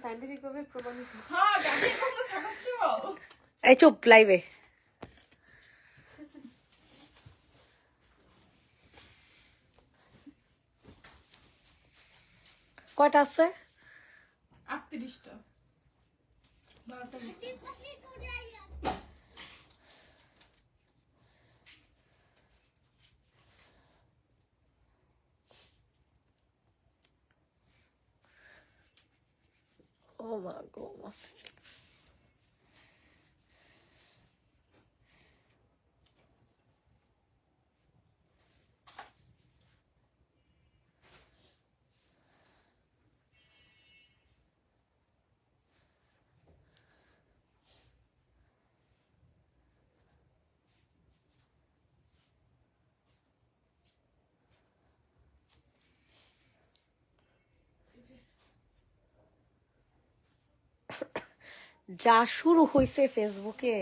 Scientific ভাবে প্রমাণিত। হ্যাঁ গাড়ি কখনো খাটাচ্ছো? এই চুপ লাইভে। কয়টা আছে? 38টা 12টা গেছে। ও মা গো মা। যা শুরু হয়েছে ফেসবুকে,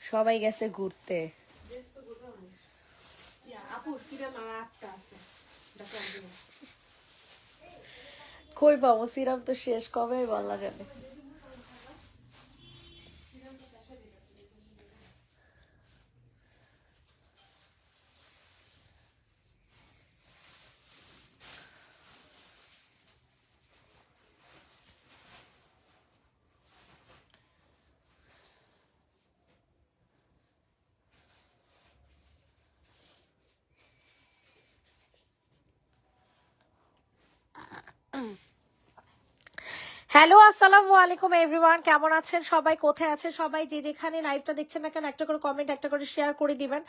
সবাই গেছে ঘুরতে। আপু সিরাম আর 8টা আছে। কই পাবো সিরাম? তো শেষ কবে বলা যাবে। হ্যালো আসসালামু আলাইকুম এভরিওয়ান, কেমন আছেন সবাই? কোথায় আছেন সবাই? যে যেখানে লাইভটা দেখছেন না কেন একটা করে কমেন্ট, একটা করে শেয়ার করে দিবেন,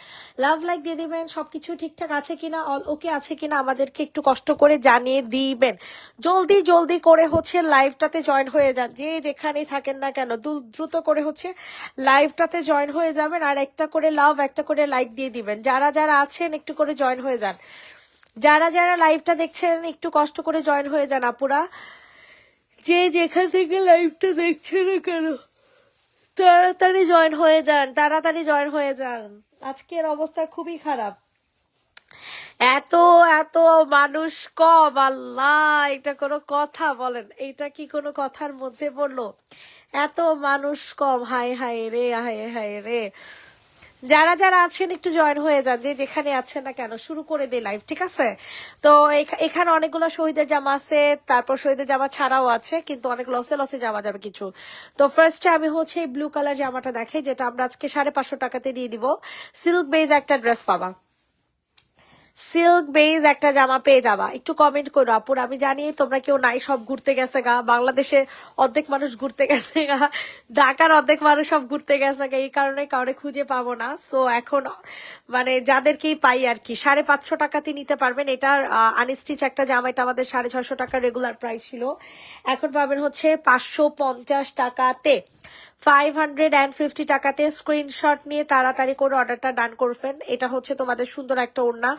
লাভ লাইক দিয়ে দিবেন। সবকিছু ঠিকঠাক আছে কিনা, অল ওকে আছে কিনা আমাদেরকে একটু কষ্ট করে জানিয়ে দিবেন। জলদি জলদি করে হচ্ছে লাইভটাতে জয়েন হয়ে যান, যে যেখানেই থাকেন না কেন দ্রুত করে হচ্ছে লাইভটাতে জয়েন হয়ে যাবেন। আর একটা করে লাভ, একটা করে লাইক দিয়ে দিবেন। যারা যারা আছেন একটু করে জয়েন হয়ে যান। যারা যারা লাইভটা দেখছেন একটু কষ্ট করে জয়েন হয়ে যান আপুরা, যে যেখান থেকে লাইভটা দেখছে না কেন তাড়াতাড়ি জয়েন হয়ে যান, তাড়াতাড়ি জয়েন হয়ে যান। আজকের অবস্থা খুবই খারাপ, এত এত মানুষ কম। আল্লাহ, এটা কোনো কথা বলেন? এটা কি কোনো কথার মধ্যে পড়লো? এত মানুষ কম, হায় হায় রে, হায় হায় রে। যারা যারা আছেন একটু জয়েন হয়ে যান, যে যেখানে আছেন না কেন। শুরু করে দিই লাইভ, ঠিক আছে? তো এখানে অনেকগুলো শহীদের জামা আছে, তারপর শহীদের জামা ছাড়াও আছে, কিন্তু অনেক লসে লসে জামা যাবে কিছু। তো ফার্স্টে আমি হচ্ছে এই ব্লু কালার জামাটা দেখাই, যেটা আমরা আজকে 550 টাকাতে দিয়ে দিব। সিল্ক বেজ একটা ড্রেস পাবা, সিল্ক বেজ একটা জামা পেয়ে যাবা। একটু কমেন্ট করো আপুর, আমি জানি তোমরা কেউ নাই, সব ঘুরতে গেছে গা। বাংলাদেশে অর্ধেক মানুষ ঘুরতে গেছে গা, ঢাকার অর্ধেক মানুষ সব ঘুরতে গেছে গা, এই কারণে কাউরে খুঁজে পাবো না। সো এখন মানে যাদেরকেই পাই আর কি 550 টাকাতে নিতে পারবেন। এটার আনস্টিচ একটা জামা, এটা আমাদের 650 টাকা রেগুলার প্রাইস ছিল, এখন পাবেন হচ্ছে 550 টাকাতে। 550 টাকাতে স্ক্রিনশট নিয়ে তাড়াতাড়ি করে অর্ডারটা ডান করবেন। এটা হচ্ছে তোমাদের সুন্দর একটা ওড়না,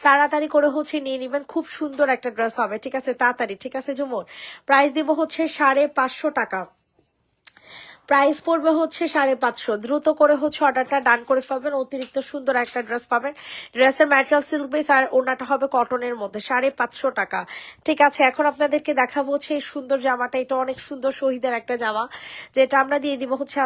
তাড়াতাড়ি করে হচ্ছে নিয়ে নিবেন। খুব সুন্দর একটা ড্রেস হবে, ঠিক আছে? তাড়াতাড়ি, ঠিক আছে ঝুমুর? প্রাইস দিব হচ্ছে 550 টাকা, প্রাইস পড়বে হচ্ছে 550। দ্রুত করে হচ্ছে অর্ডারটা ডান করে ফেলবেন, অতিরিক্ত সুন্দর একটা ড্রেস পাবেন। ড্রেসের ম্যাটেরিয়াল সিল্ক বেস, আর ওনাটা হবে কটনের মধ্যে, 550 টাকা, ঠিক আছে? এখন আপনাদেরকে দেখাবো হচ্ছে এই সুন্দর জামাটা। এটা অনেক সুন্দর শহীদের একটা জামা, যেটা আমরা দিয়ে দিব হচ্ছে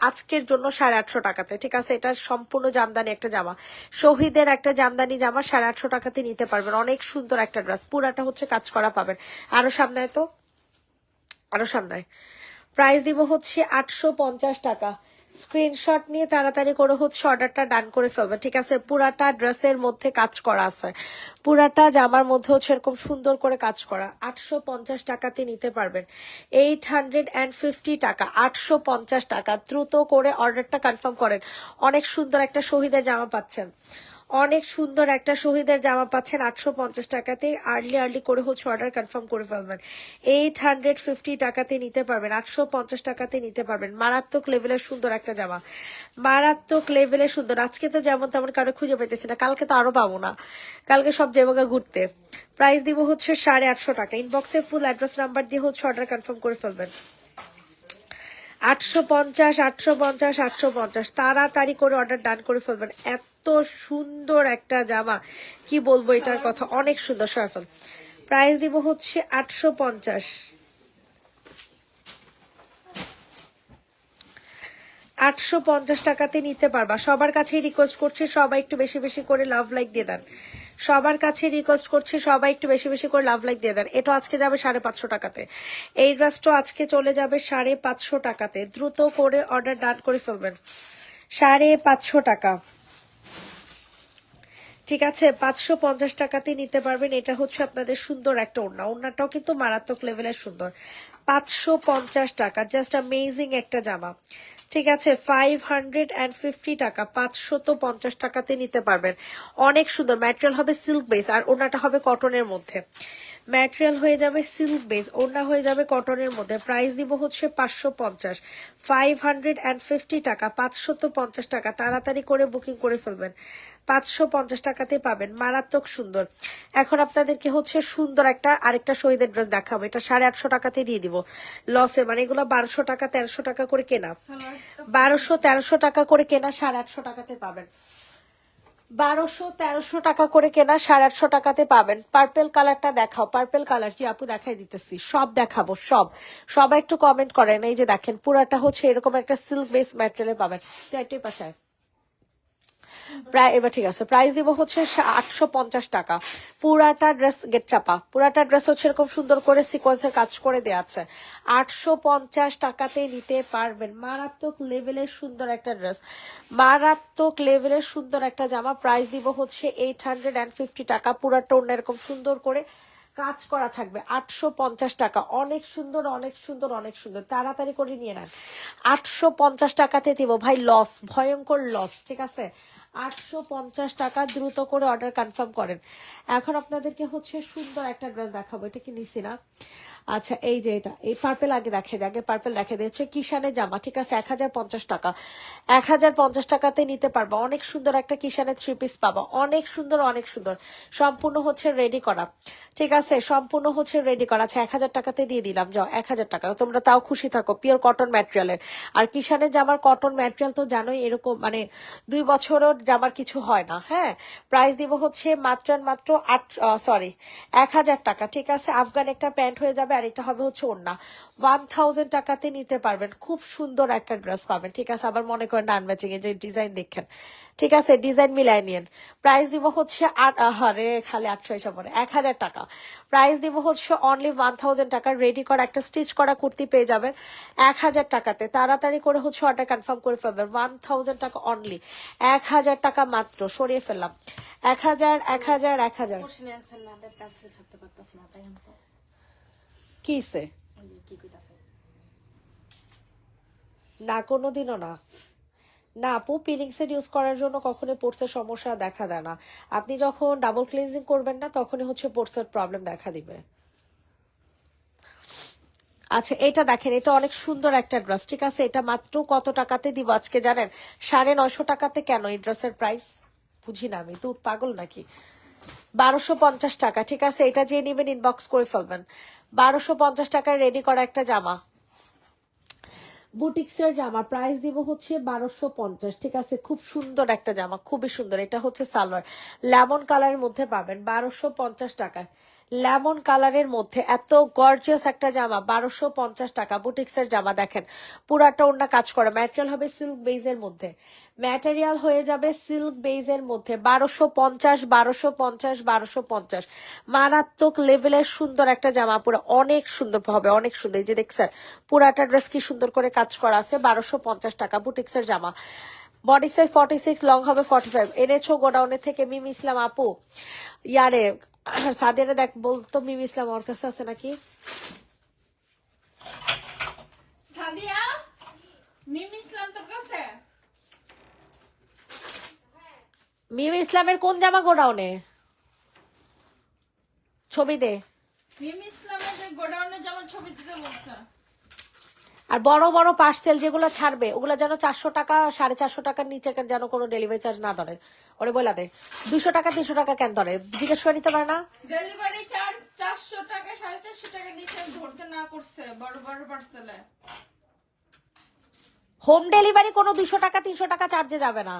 আজকের জন্য 850 টাকাতে, ঠিক আছে? এটা সম্পূর্ণ জামদানি একটা জামা, শহীদের একটা জামদানি জামা, 850 টাকাতে নিতে পারবেন। অনেক সুন্দর একটা ড্রেস, পুরাটা হচ্ছে কাজ করা পাবেন। আরো সামনে তো, আরো সামনে। প্রাইস দিব হচ্ছে 850 টাকা। স্ক্রিনশট নিয়ে তাড়াতাড়ি করে হচ্ছে অর্ডারটা ডান করে ফেলবেন, ঠিক আছে? পুরাটা ড্রেসের মধ্যে কাজ করা আছে, পুরাটা জামার মধ্যে হচ্ছে এরকম সুন্দর করে কাজ করা। 850 টাকাতে নিতে পারবেন, 850 টাকা, 850 টাকা। দ্রুত করে অর্ডারটা কনফার্ম করেন। অনেক সুন্দর একটা শহীদের জামা পাচ্ছেন, অনেক সুন্দর একটা শহীদের জামা পাচ্ছেন 850 টাকাতে। আর্লি করে হচ্ছে অর্ডার কনফার্ম করে ফেলবেন। 850 টাকাতে নিতে পারবেন, 850 টাকাতে নিতে পারবেন। মারাত্মক লেভেলের সুন্দর একটা জামা, মারাত্মক লেভেলের সুন্দর। আজকে তো যেমন তেমন কারো খুঁজে পেতেছি না, কালকে তো আরো পাবো না, কালকে সব জায়গা ঘুরতে। প্রাইস দিব হচ্ছে 850 টাকা। ইনবক্সে ফুল অ্যাড্রেস নাম্বার দিয়ে হচ্ছে অর্ডার কনফার্ম করে ফেলবেন। 850, 850, 850, তাড়াতাড়ি করে অর্ডার ডান করে ফেলবেন। এত সুন্দর একটা জামা, কি বলবো এটার কথা, অনেক সুন্দর। সরফল প্রাইস দিব হচ্ছে 850। 850 টাকাতে নিতে পারবা। সবার কাছেই রিকোয়েস্ট করছি সবাই একটু বেশি বেশি করে লাভ লাইক দিয়ে দেন। সবার কাছে রিকোয়েস্ট করছি সবাই একটু বেশি বেশি করে লাভ লাইক দিয়ে দেন। এটা আজকে যাবে 550 টাকাতে। এই ড্রেসটা আজকে চলে যাবে 550 টাকাতে। দ্রুত করে অর্ডার ডান করে ফেলবেন। 550 টাকা, ঠিক আছে। 550 টাকাতে নিতে পারবেন। এটা হচ্ছে আপনাদের সুন্দর একটা ওড়না, ওড়নাটাও কিন্তু মারাত্মক লেভেলের সুন্দর। 550 টাকা, জাস্ট অ্যামেজিং একটা জামা, ঠিক আছে। 550 টাকা, 550 টাকাতে নিতে পারবেন। অনেক সুন্দর ম্যাটেরিয়াল হবে সিল্ক বেস, আর ওড়নাটা হবে কটনের মধ্যে। ম্যাটেরিয়াল হয়ে যাবে সিল্ক বেস, ওড়না হয়ে যাবে কটনের মধ্যে। প্রাইস দিব হচ্ছে 550। 550 টাকা, 550 টাকা। তাড়াতাড়ি করে বুকিং করে ফেলবেন। 550 টাকাতে পাবেন, মারাত্মক সুন্দর। এখন আপনাদেরকে হচ্ছে সুন্দর একটা আরেকটা শহীদের ড্রেস দেখাবো। এটা 850 টাকাতে দিয়ে দিব লসে, মানে এগুলো 1200 টাকা 1300 টাকা করে কেনা, 1200-1300 টাকা করে কেনা, 850 টাকাতে পাবেন। 1200-1300 টাকা করে কেনা, 850 টাকাতে পাবেন। পার্পেল কালারটা দেখাও, পার্পেল কালার। জি আপু দেখাই দিতেছি, সব দেখাবো সব। সবাই একটু কমেন্ট করেন। এই যে দেখেন পুরাটা হচ্ছে এরকম একটা সিল্ক বেস ম্যাটেরিয়ালে পাবেন। তো একটাই পাশায় প্রায় এবার ঠিক আছে। প্রাইস দিব হচ্ছে 850 টাকা। পুরাটা ড্রেস গেট চাপা, পুরাটা ড্রেস হচ্ছে এরকম সুন্দর করে সিকোয়েন্সের কাজ করে দেওয়া আছে। 850 টাকাতে নিতে পারবেন। মারাত্মক লেভেলের সুন্দর একটা ড্রেস, মারাত্মক লেভেলের সুন্দর একটা জামা। প্রাইস দিব হচ্ছে 850 টাকা। পুরাটা অন্য এরকম সুন্দর করে কাজ করা থাকবে। 850 টাকা, অনেক সুন্দর অনেক সুন্দর অনেক সুন্দর। তাড়াতাড়ি করে নিয়ে নেন। 850 টাকাতে দিব ভাই, লস, ভয়ঙ্কর লস, ঠিক আছে। 850 টাকা, দ্রুত করে অর্ডার কনফার্ম করেন। এখন আপনাদেরকে হচ্ছে সুন্দর একটা ড্রেস দেখাবো। এটা কি নিছি না? আচ্ছা এই যে এটা, এই পার্পেল আগে দেখে আগে পার্পেল দেখে দিচ্ছে কিষানের জামা, ঠিক আছে। 1050 টাকা, 1050 টাকাতে নিতে পারবো। অনেক সুন্দর একটা কিষানের 3 পিস পাবো, অনেক সুন্দর অনেক সুন্দর। সম্পূর্ণ হচ্ছে রেডি করা, ঠিক আছে, সম্পূর্ণ হচ্ছে রেডি করা। আচ্ছা 1000 টাকাতে দিয়ে দিলাম, যাও 1000 টাকা, তোমরা তাও খুশি থাকো। Pure cotton ম্যাটেরিয়ালের। আর কিষানের জামার কটন ম্যাটেরিয়াল তো জানোই, এরকম মানে 2 বছরও জামার কিছু হয় না। হ্যাঁ, প্রাইস দিব হচ্ছে মাত্র 1000 টাকা, ঠিক আছে। আফগান একটা প্যান্ট হয়ে যাবে, আর এটা হবে হচ্ছে ওড়না। 1000 টাকাতে নিতে পারবেন। খুব সুন্দর একটা ড্রেস পাবেন, ঠিক আছে। আবার মনে করেন আনম্যাচিং, এই যে ডিজাইন দেখেন, ঠিক আছে, ডিজাইন মিলাই নিয়েন। প্রাইস দিব হচ্ছে খালি 800 পরে 1000 টাকা। প্রাইস দিব হচ্ছে অনলি 1000 টাকা। রেডি করা একটা স্টিচ করা কুর্তি পেয়ে যাবেন 1000 টাকাতে। তাড়াতাড়ি করে হচ্ছে অর্ডার কনফার্ম করে ফেলবেন। 1000 টাকা অনলি, 1000 টাকা মাত্র। সরিয়ে ফেললাম 1000 1000 1000। কোশ্চেনে আনসার না দিতে পারছি, ছাড়তে পারতাছি না, তাই আমি তো কিসে কি কইতাছে না, কোনোদিনও না। না আপু, পিলিং সেট ইউজ করার জন্য কখনোই পোর্সের সমস্যা দেখা দেয় না। আপনি যখন ডাবল ক্লিনজিং করবেন না, তখনই হচ্ছে পোর্সের প্রবলেম দেখা দিবে। আচ্ছা এটা দেখেন, এটা অনেক সুন্দর একটা ড্রেস, ঠিক আছে। এটা মাত্র কত টাকাতে দিব আজকে জানেন? 950 টাকাতে। কেন এই ড্রেসের প্রাইস বুঝি না আমি, তো পাগল নাকি? 1250 টাকা, ঠিক আছে। এটা যে নেবেন ইনবক্স করে ফেলবেন। 1250 টাকায় রেডি করা একটা জামা, বুটিক্সের জামা। প্রাইস দিব হচ্ছে 1250, ঠিক আছে। খুব সুন্দর একটা জামা, খুবই সুন্দর। এটা হচ্ছে সালোয়ার, লেমন কালারের মধ্যে পাবেন 1250 টাকায়। লেমন কালারের মধ্যে এত গর্জিয়াস একটা জামা 1250 টাকা। বুটিক্সের জামা দেখেন, পুরাটা ওড়না কাজ করা। ম্যাটেরিয়াল হবে সিল্ক বেজের মধ্যে, ম্যাটেরিয়াল হয়ে যাবে সিল্ক বেজের মধ্যে। 1250 1250 1250। মারাত্মক লেভেলের সুন্দর একটা জামা, পুরো অনেক সুন্দর হবে, অনেক সুন্দর। এই যে দেখছেন পুরাটা ড্রেস কি সুন্দর করে কাজ করা আছে। 1250 টাকা বুটিক্সের জামা। বডি সাইজ 46, লং হবে 45। এনেছো গোডাউনের থেকে মিমি ইসলাম আপু। ইয়ারে সাদিয়ারে দেখ বলতো, মিমি ইসলাম ওর কাছে আছে নাকি? সাদিয়া, মিম ইসলাম তোর কাছে? মিমি ইসলামের কোন জামা গোডাউনে? ছবি দে। মিম ইসলামের যে গোডাউনে যেমন ছবি দিতে বলছে। আর বড় বড় পার্সেল যেগুলো ছাড়বে ওগুলো যেন 400 টাকা 450 টাকার নিচে যেন কোনো ডেলিভারি চার্জ না ধরে। ওরে বলে দে 200 টাকা 300 টাকা কেন ধরে, জিজ্ঞেস করে নিতে পারে না? ডেলিভারি চার্জ 400 টাকা 450 টাকা নিচে ধরতে না করছে বড় বড় পার্সেলে। হোম ডেলিভারি কোনো 200 টাকা 300 টাকা চার্জে যাবে না।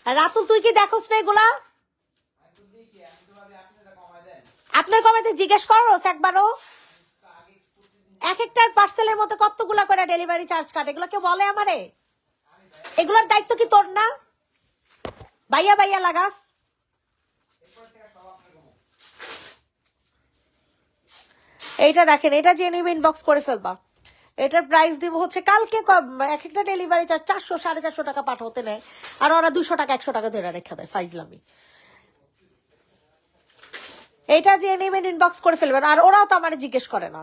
আর রাতুল তুই কি দেখোস না এগুলা? আপনার কমেতে জিজ্ঞেস করো একবারও, এক একটার পার্সেলের মধ্যে কতগুলা করে ডেলিভারি চার্জ কাটে, এগুলো কেউ বলে আমারে? এগুলোর দায়িত্ব কি তোর না? ভাইয়া ভাইয়া লাগাস। এইটা দেখেন, এটা যে নিবে ইনবক্স করে ফেলবা। এটার প্রাইস দিব হচ্ছে কালকে এক একটা ডেলিভারি চার্জ 400 450 টাকা পাঠাতে নেয়, আর ওরা 200 টাকা 100 টাকা ধরে রেখে দেয়, ফাইজলামি। এটা যে নেবেন ইনবক্স করে ফেলবেন, আর ওরাও তো আমার জিজ্ঞেস করে না।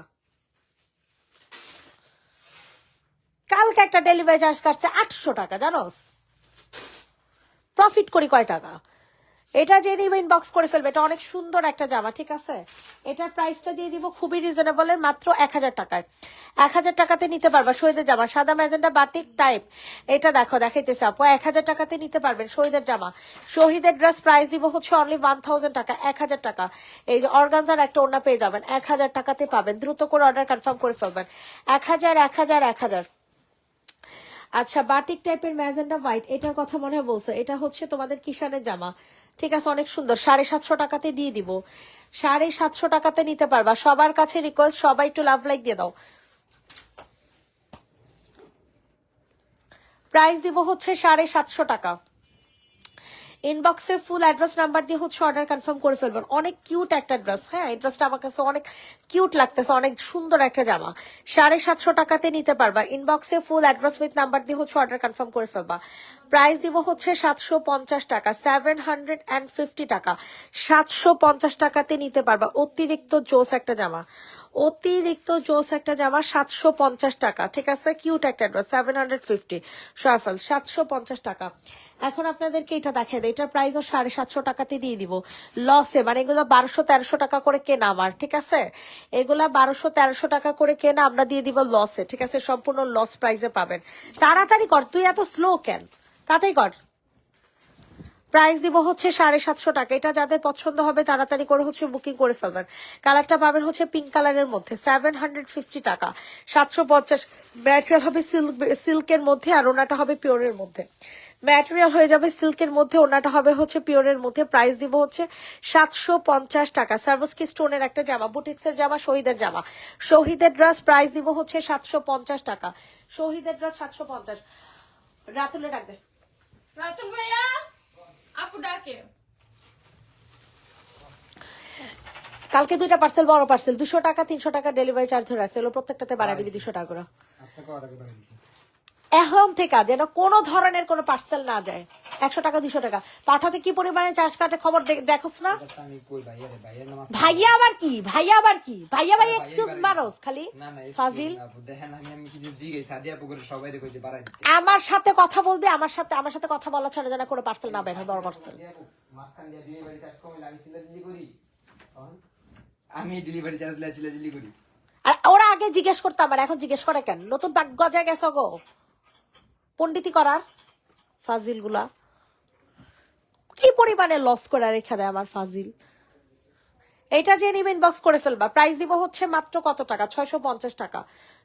কালকে একটা ডেলিভারি চার্জ কাটছে 800 টাকা, জানোস? প্রফিট করি কয় টাকা? এটা যে নিবে ইনবক্স করে ফেলবে। এটা অনেক সুন্দর একটা জামা, ঠিক আছে? এটার প্রাইসটা দিয়ে দিব খুবই রিজনেবল, মাত্র 1000 টাকায়। 1000 টাকাতে নিতে পারবা শহীদের জামা, সাদা ম্যাজেন্ডা বাটিক টাইপ। এটা দেখো, দেখাইতেছে আপু, 1000 টাকাতে নিতে পারবেন শহীদের জামা। শহীদের ড্রেস প্রাইস দিব হচ্ছে অনলি 1000 টাকা, 1000 টাকা। এই যে অর্গানজার একটা ওড়না পেয়ে যাবেন, 1000 টাকাতে পাবেন। দ্রুত করে অর্ডার কনফার্ম করে ফেলবেন। 1000 1000 1000। আচ্ছা, বাটিক টাইপের ম্যাজেন্ডা হোয়াইট, এটার কথা মনে হয় বলছে। এটা হচ্ছে তোমাদের কিষানের জামা, ঠিক আছে? অনেক সুন্দর, 750 টাকাতে দিয়ে দিব। 750 টাকাতে নিতে পারবা। সবার কাছে রিকোয়েস্ট, সবাই একটু লাভ লাইক দিয়ে দাও। প্রাইস দিব হচ্ছে 750 টাকা। ইনবক্সে ফুল অ্যাড্রেস নাম্বার দিয়ে হচ্ছে অর্ডার কনফার্ম করে ফেলবেন। অনেক কিউট একটা ড্রেস, হ্যাঁ, এই ড্রেসটা আমার কাছে অনেক কিউট লাগতেছে, অনেক সুন্দর একটা জামা। 750 টাকাতে নিতে পারবা। ইনবক্সে ফুল অ্যাড্রেস উইথ নাম্বার দিয়ে হচ্ছে অর্ডার কনফার্ম করে ফেলবা। প্রাইস দিব হচ্ছে 750 টাকা, 750 টাকা। 750 টাকাতে নিতে পারবা। অতিরিক্ত জোস একটা জামা, অতিরিক্ত জোস একটা জামা, 750 টাকা, ঠিক আছে? কিউট একটা ড্রেস, 750 সরফল, 750 টাকা। এখন আপনাদেরকে এটা দেখাই দেয়, এটার প্রাইসও 750 টাকাতে দিয়ে দিব লসে। মানে এগুলো 1200-1300 টাকা করে কেনা আমার, ঠিক আছে? এগুলা 1200-1300 টাকা করে কেনা, আমরা দিয়ে দিব লসে, ঠিক আছে? সম্পূর্ণ লস প্রাইসে পাবেন। তাড়াতাড়ি কর, তুই এত স্লো কেন? তাড়াতাড়ি কর। প্রাইস দিব হচ্ছে 750 টাকা। এটা যাদের পছন্দ হবে তাড়াতাড়ি করে হচ্ছে বুকিং করে ফেলবেন। কালারটা পাবেন হচ্ছে পিঙ্ক কালারের মধ্যে, 750 টাকা। 750। ম্যাটেরিয়াল হবে সিল্কের মধ্যে, আর ওনাটা হবে পিওরের মধ্যে। ম্যাটেরিয়াল হয়ে যাবে সিল্কের মধ্যে, ওনাটা হবে হচ্ছে পিওরের মধ্যে। প্রাইস দিব হচ্ছে 750 টাকা। সার্ভিসকি স্টোনের একটা জামা, বুটিক্সের জামা, শহীদের জামা। শহীদের ড্রেস প্রাইস দিব হচ্ছে 750 টাকা। শহীদের ড্রেস 750। রাতুলে ডাকবে। রাতুল ভাইয়া, আপু ডাকে। কালকে 2টা পার্সেল, বড় পার্সেল 200 টাকা 300 টাকা ডেলিভারি চার্জ ধরে রাখছে, প্রত্যেকটাতে বাড়াই দিবি 200 টাকা করে। এখন থেকে যেন কোনো ধরনের কোনো পার্সেল না যায়, 100 টাকা 200 টাকা পাঠাতে কি পরিমাণে চার্জ কাটে খবর দেখোস না? ভাইয়া আবার কি, ভাইয়া আবার কি, ভাইয়া ভাই এক্সকিউজ মারোস খালি ফাজিল। আমার সাথে কথা বলবে, আমার সাথে কথা বলা ছাড়া যেন কোনো পার্সেল না বের হয়, বড় পার্সেল। আমি ডেলিভারি চার্জ লেচিলি করি। আর ওরা আগে জিজ্ঞেস করতাম, আর এখন জিজ্ঞেস করে কেন? নতুন পাক গজায় গেছ গো পন্ডিতি করার। ফাজিল গুলা কি পরিমাণে লস করে রেখে দেয় আমার ফাজিল। এটা যে নিবেন ইনবক্স করে ফেলবা। প্রাইস দিব হচ্ছে মাত্র কত টাকা? 650 টাকা।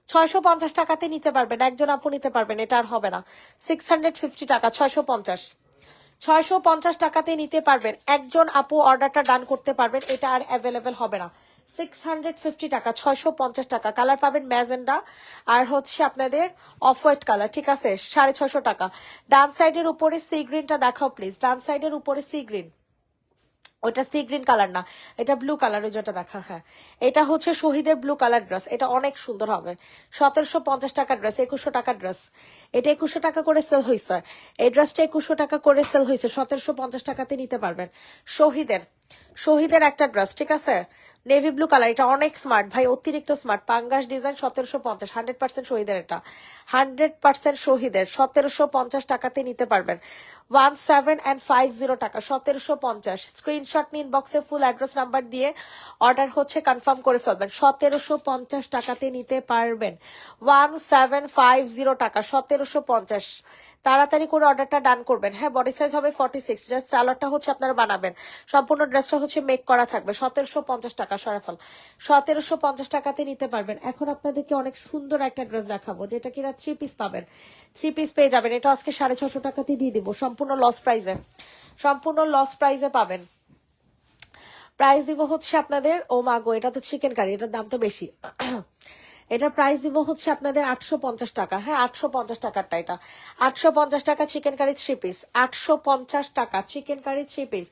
650 টাকাতে নিতে পারবেন, একজন আপু নিতে পারবেন, এটা আর হবে না। 650 টাকা, 650 টাকাতে নিতে পারবেন, একজন আপু অর্ডারটা ডান করতে পারবেন, এটা আর অ্যাভেলেবেল হবে না। 650 টাকা, 650 টাকা। কালার পাবেন ম্যাজেন্ডা আর হচ্ছে আপনাদের অফ হোয়াইট কালার, ঠিক আছে? 650 টাকা। ডান সাইডের উপরে সি গ্রিনটা দেখাও প্লিজ, ডান সাইডের উপরে সি গ্রিন। ওইটা সি গ্রিন কালার না, এটা ব্লু কালার, ওই যেটা দেখা। হ্যাঁ, এটা হচ্ছে শহীদের ব্লু কালার ড্রেস, এটা অনেক সুন্দর হবে। 1750 টাকার ড্রেস, 2100 টাকার ড্রেস। এটা 2100 টাকা করে সেল হয়েছে, এই ড্রেসটা 2100 টাকা করে সেল হয়েছে। 1750 টাকাতে নিতে পারবেন। শহীদের একটা ড্রেস, ঠিক আছে? নেভি ব্লু কালার, এটা অনেক স্মার্ট ভাই, অতিরিক্ত স্মার্ট। পাঙ্গাস ডিজাইন, 1750, 100% শহীদের। এটা 100% শহীদের, 1750 টাকাতে নিতে পারবেন। 1750 টাকা, 1750। স্ক্রিনশট নিন, বক্সে ফুল অ্যাড্রেস নাম্বার দিয়ে অর্ডার হচ্ছে কনফার্ম করে ফেলবেন। 1750 টাকাতে নিতে পারবেন। 1750 টাকা, 1750। তাড়াতাড়ি করে অর্ডারটা ডান করবেন। হ্যাঁ, বডি সাইজ হবে 46, জাস্ট সালোয়ারটা হচ্ছে আপনারা বানাবেন, সম্পূর্ণ ড্রেসটা হচ্ছে মেক করা থাকবে। 1750 টাকা সরাফল, 1750 টাকাতে নিতে পারবেন। এখন আপনাদেরকে অনেক সুন্দর একটা ড্রেস দেখাবো, যেটা কিনা 3 পিস পাবেন, 3 পিস পেয়ে যাবেন। এটা আজকে 650 টাকাতে দিয়ে দিব, সম্পূর্ণ লস প্রাইজে, সম্পূর্ণ লস প্রাইজে পাবেন। প্রাইস দিব হচ্ছে আপনাদের, ও মাগো এটা তো চিকেন কারি, এটার দাম তো বেশি। এটার প্রাইস দিব হচ্ছে আপনাদের 850 টাকা। হ্যাঁ 850 টাকারটা এটা, 850 টাকা চিকেন কারি 3 পিস, 850 টাকা চিকেন কারি 3 পিস।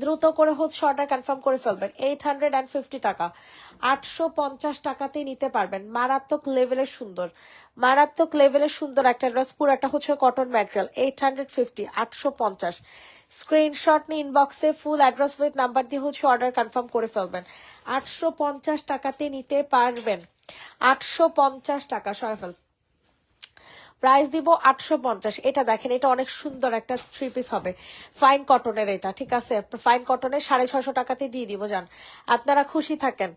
দ্রুত করে হচ্ছে অর্ডার কনফার্ম করে ফেলবেন। 850 টাকা, 850 টাকাতেই নিতে পারবেন। মারাত্মক লেভেলের সুন্দর, মারাত্মক লেভেলের সুন্দর একটা ড্রেস, পুরোটা হচ্ছে কটন ম্যাটেরিয়াল। 850, 850। স্ক্রিনশট নিয়ে ইনবক্সে ফুল অ্যাড্রেস উইথ নাম্বার দিয়ে হচ্ছে অর্ডার কনফার্ম করে ফেলবেন। 850 টাকাতে নিতে পারবেন, 850 টাকা সয়ফল। প্রাইস দিব 850। এটা দেখেন, এটা অনেক সুন্দর একটা 3 পিস হবে, ফাইন কটনের এটা, ঠিক আছে? ফাইন কটনের 650 টাকাতে দিয়ে দিব। যান আপনারা খুশি থাকেন,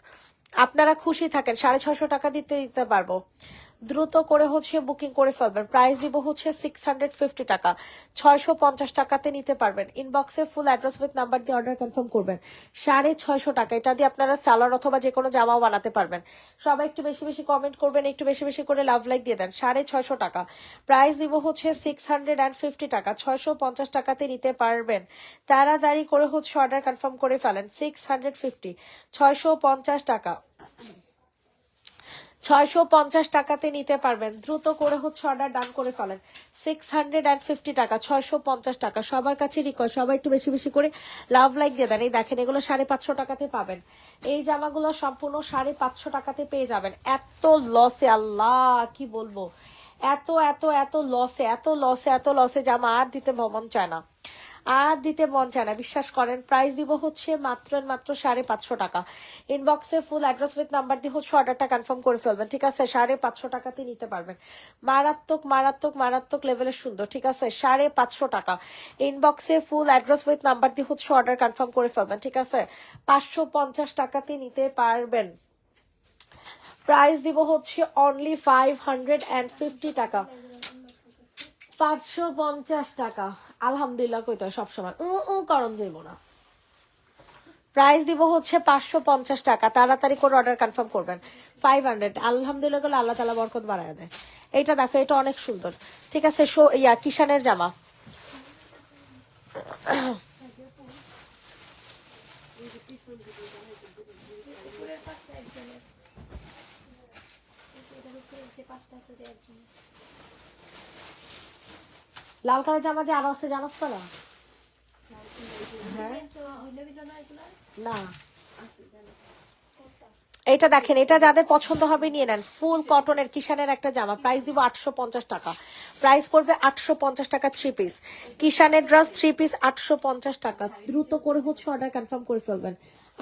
আপনারা খুশি থাকেন, 650 টাকা দিতে পারবো। দ্রুত করে হচ্ছে বুকিং করে ফেলবেন। প্রাইস দিব হচ্ছে 650 টাকা, 650 টাকাতে নিতে পারবেন। ইনবক্সে ফুল অ্যাড্রেস উইথ নাম্বার দিয়ে অর্ডার কনফার্ম করবেন। 650 টাকা, এটা দিয়ে আপনারা সালোয়ার অথবা যে কোনো জামাও বানাতে পারবেন। সবাই একটু বেশি বেশি কমেন্ট করবেন, একটু বেশি বেশি করে লাভ লাইক দিয়ে দেন। 650 টাকা, প্রাইস দিব হচ্ছে 650 টাকা, 650 টাকাতে নিতে পারবেন। তাড়াতাড়ি করে হচ্ছে অর্ডার কনফার্ম করে ফেলেন। 650, 650 টাকা, 650 টাকাতে নিতে পারবেন। দ্রুত করে হচ্ছে অর্ডার ডান করে ফেলেন। 650 টাকা, 650 টাকা। সবার কাছে রিকোয়েস্ট, সবাই একটু বেশি বেশি করে লাভ লাইক দিয়ে দেন। এই দেখেন, এগুলো 550 টাকাতে পাবেন। এই জামাগুলো সম্পূর্ণ 550 টাকাতে পেয়ে যাবেন। এত লসে, আল্লাহ কি বলবো, এত এত এত লসে, এত লসে, এত লসে জামা আর দিতে মন চায় না, আর দিতে মন চায় না, বিশ্বাস করেন। প্রাইস দিব হচ্ছে মাত্র 550 টাকা। ইনবক্সে ফুল অ্যাড্রেস উইথ নাম্বার দিয়ে হচ্ছে অর্ডারটা কনফার্ম করে ফেলবেন, ঠিক আছে? 550 টাকাতে নিতে পারবেন। মারাত্মক মারাত্মক মারাত্মক লেভেলের সুন্দর, ঠিক আছে? 550 টাকা। ইনবক্সে ফুল অ্যাড্রেস উইথ নাম্বার দিয়ে হচ্ছে অর্ডার কনফার্ম করে ফেলবেন, ঠিক আছে? 550 টাকাতে নিতে পারবেন। প্রাইস দিব হচ্ছে অনলি 550 টাকা, 550 টাকা। আলহামদুলিল্লাহ কইতে হয় সবসময়, কারণ যাইব না। প্রাইস দিব হচ্ছে 550 টাকা। তাড়াতাড়ি করে অর্ডার কনফার্ম করবেন। 500, আলহামদুলিল্লাহ করলে আল্লাহ তাআলা বরকত বাড়ায় দেয়। এইটা দেখো, এটা অনেক সুন্দর, ঠিক আছে? কিষানের জামা। লাল কালার জামা যে আরো আছে, জানোস তো না? না, এটা দেখেন, এটা যাদের পছন্দ হবে নিয়ে নেন। ফুল কটনের কিষানের একটা জামা, প্রাইস দিব 850 টাকা। প্রাইস পড়বে 850 টাকা 3 পিস। কিষানের ড্রেস 3 পিস 850 টাকা। দ্রুত করে হচ্ছে অর্ডার কনফার্ম করে ফেলবেন।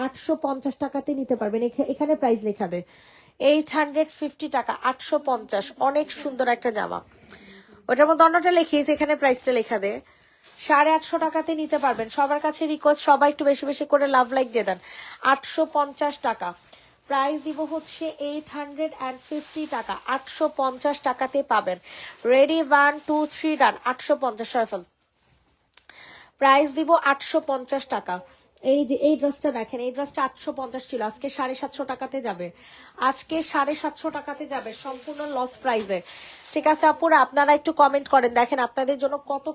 850 টাকাতে নিতে পারবেন। এখানে প্রাইস লেখা দেয় 850 টাকা, 850। অনেক সুন্দর একটা জামা, ওটার মধ্যে অন্যটা লিখিয়েছে, এখানে প্রাইসটা লেখা দেয় 850 টাকাতে নিতে পারবেন। সবার কাছে রিকোয়েস্ট, সবাই একটু বেশি বেশি করে লাভ লাইক দিয়ে দেন। 850 টাকা। প্রাইস দিব হচ্ছে 850 টাকা, 850 টাকাতে পাবেন। রেডি, 1 2 3 ডান। 850 সয়ফল। প্রাইস দিব 850 টাকা। এই যে এই ড্রেসটা দেখেন, এই ড্রেসটা 850 ছিল, আজকে 750 টাকাতে যাবে, আজকে 750 টাকাতে যাবে, সম্পূর্ণ লস প্রাইসে, ঠিক আছে আপুরা? আপনারা একটু কমেন্ট করেন, দেখেন আপনাদের জন্য কত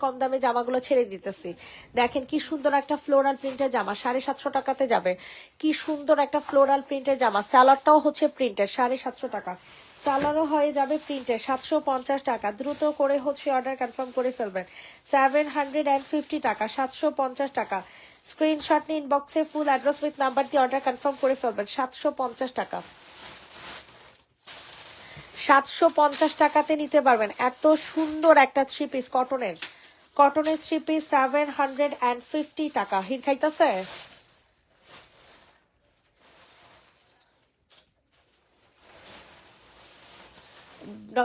কম দামে জামাগুলো ছেড়ে দিতেছি। দেখেন কি সুন্দর একটা ফ্লোরাল প্রিন্টের জামা, 750 টাকাতে যাবে। কি সুন্দর একটা ফ্লোরাল প্রিন্টের জামা, স্যালাডটাও হচ্ছে প্রিন্টের, 750 টাকা। সালোয়ারও হয়ে যাবে প্রিন্টের, 750 টাকা। দ্রুত করে হচ্ছে অর্ডার কনফার্ম করে ফেলবেন। 750 টাকা, 750 টাকা। স্ক্রিনশট নিয়ে ইনবক্সে ফুল অ্যাড্রেস উইথ নাম্বার দিয়ে অর্ডার কনফার্ম করে ফেলবেন। 750 টাকা, 750 টাকাতে নিতে পারবেন। এত সুন্দর একটা 3 পিস কটনের 3 পিস 750 টাকা। হিট খাইতেছে?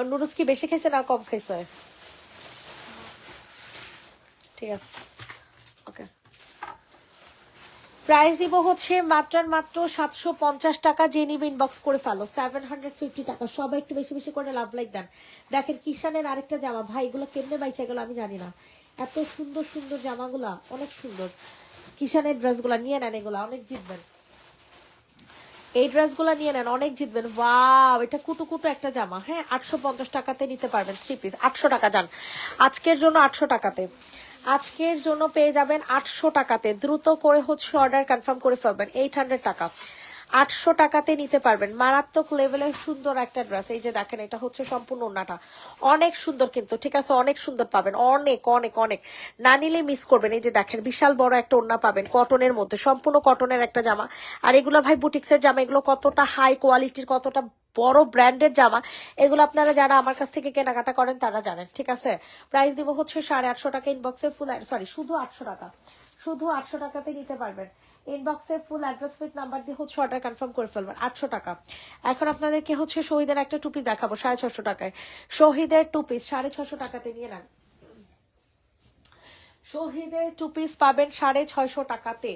নুডলস কি বেশি খাইছে না কম খাইছে? ঠিক আছে, ওকে। প্রাইস দিব হচ্ছে মাত্র 750 টাকা। যে নিবে ইনবক্স করে ফেলো। 750 টাকা। সবাই একটু বেশি বেশি করে লাভ লাইক দেন। দেখেন কিষানের আরেকটা জামা, ভাই এগুলো কেমনে বাইচা গেল আমি জানি না। এত সুন্দর সুন্দর জামাগুলা, অনেক সুন্দর। কিষানের ড্রেসগুলা নিয়ে নেন, এগুলা অনেক জিতবেন। এই ড্রেসগুলো নিয়ে নেন, অনেক জিতবেন। ওয়াও, এটা কুটু কুটু একটা জামা। হ্যাঁ, 850 টাকাতে নিতে পারবেন 3 পিস। 800 টাকা যান আজকের জন্য, 800 টাকাতে। আজকের জন্য পেয়ে যাবেন 800 টাকাতে। দ্রুত করে হচ্ছে অর্ডার কনফার্ম করে ফেলবেন। 800 টাকা, 800 টাকাতে নিতে পারবেন। মারাত্মক লেভেলের সুন্দর একটা ড্রেস। এই যে দেখেন, এটা হচ্ছে সম্পূর্ণ ওড়নাটা অনেক সুন্দর কিন্তু, ঠিক আছে, অনেক সুন্দর পাবেন, অনেক অনেক অনেক, না নিলে মিস করবেন। এই যে দেখেন, বিশাল বড় একটা ওড়না পাবেন কটনের মধ্যে, সম্পূর্ণ কটনের একটা জামা। আর এগুলো ভাই বুটিক্সের জামা, এগুলো কতটা হাই কোয়ালিটির, কতটা বড় ব্র্যান্ডের জামা, এগুলো আপনারা যারা আমার কাছ থেকে কেনাকাটা করেন তারা জানেন, ঠিক আছে। প্রাইস দিব হচ্ছে 850 টাকা। ইনবক্সে ফুল, সরি শুধু 800 টাকা, শুধু 800 টাকাতে নিতে পারবেন। ইনবক্সে ফুল অ্যাড্রেস উইথ নাম্বার দিয়ে হচ্ছে অর্ডার কনফার্ম করে ফেলবেন। 800 টাকা। এখন আপনাদেরকে হচ্ছে শহীদের একটা টু পিস দেখাবো 650 টাকায়। শহীদের টু পিস 650 টাকাতে নিয়ে নেন। শহীদের টু পিস পাবেন 650 টাকাতে।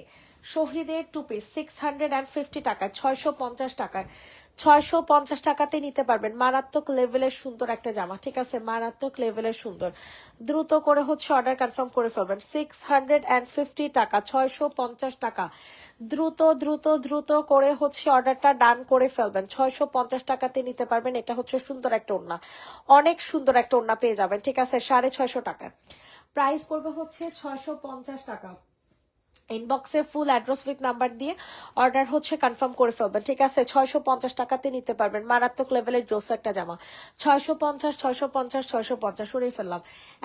শহীদের টু পিস 650 টাকায়, 650 টাকায়, 650 টাকাতে নিতে পারবেন। মারাত্মক লেভেলের সুন্দর একটা জামা, ঠিক আছে, মারাত্মক লেভেলের সুন্দর। দ্রুত করে হচ্ছে অর্ডার কনফার্ম করে ফেলবেন। 650 টাকা, 650 টাকা। দ্রুত দ্রুত দ্রুত করে হচ্ছে অর্ডারটা ডান করে ফেলবেন। 650 টাকাতে নিতে পারবেন। এটা হচ্ছে সুন্দর একটা ওড়না, অনেক সুন্দর একটা ওড়না পেয়ে যাবেন, ঠিক আছে, 650 টাকা। প্রাইস পড়বে হচ্ছে 650 টাকা। ইনবক্সে ফুল অ্যাড্রেস উইথ নাম্বার দিয়ে অর্ডার হচ্ছে কনফার্ম করে ফেলবেন, ঠিক আছে। 650 টাকাতে নিতে পারবেন। মারাত্মক লেভেলের ড্রেস একটা জামা। 650 650 650 সরিয়ে ফেললাম।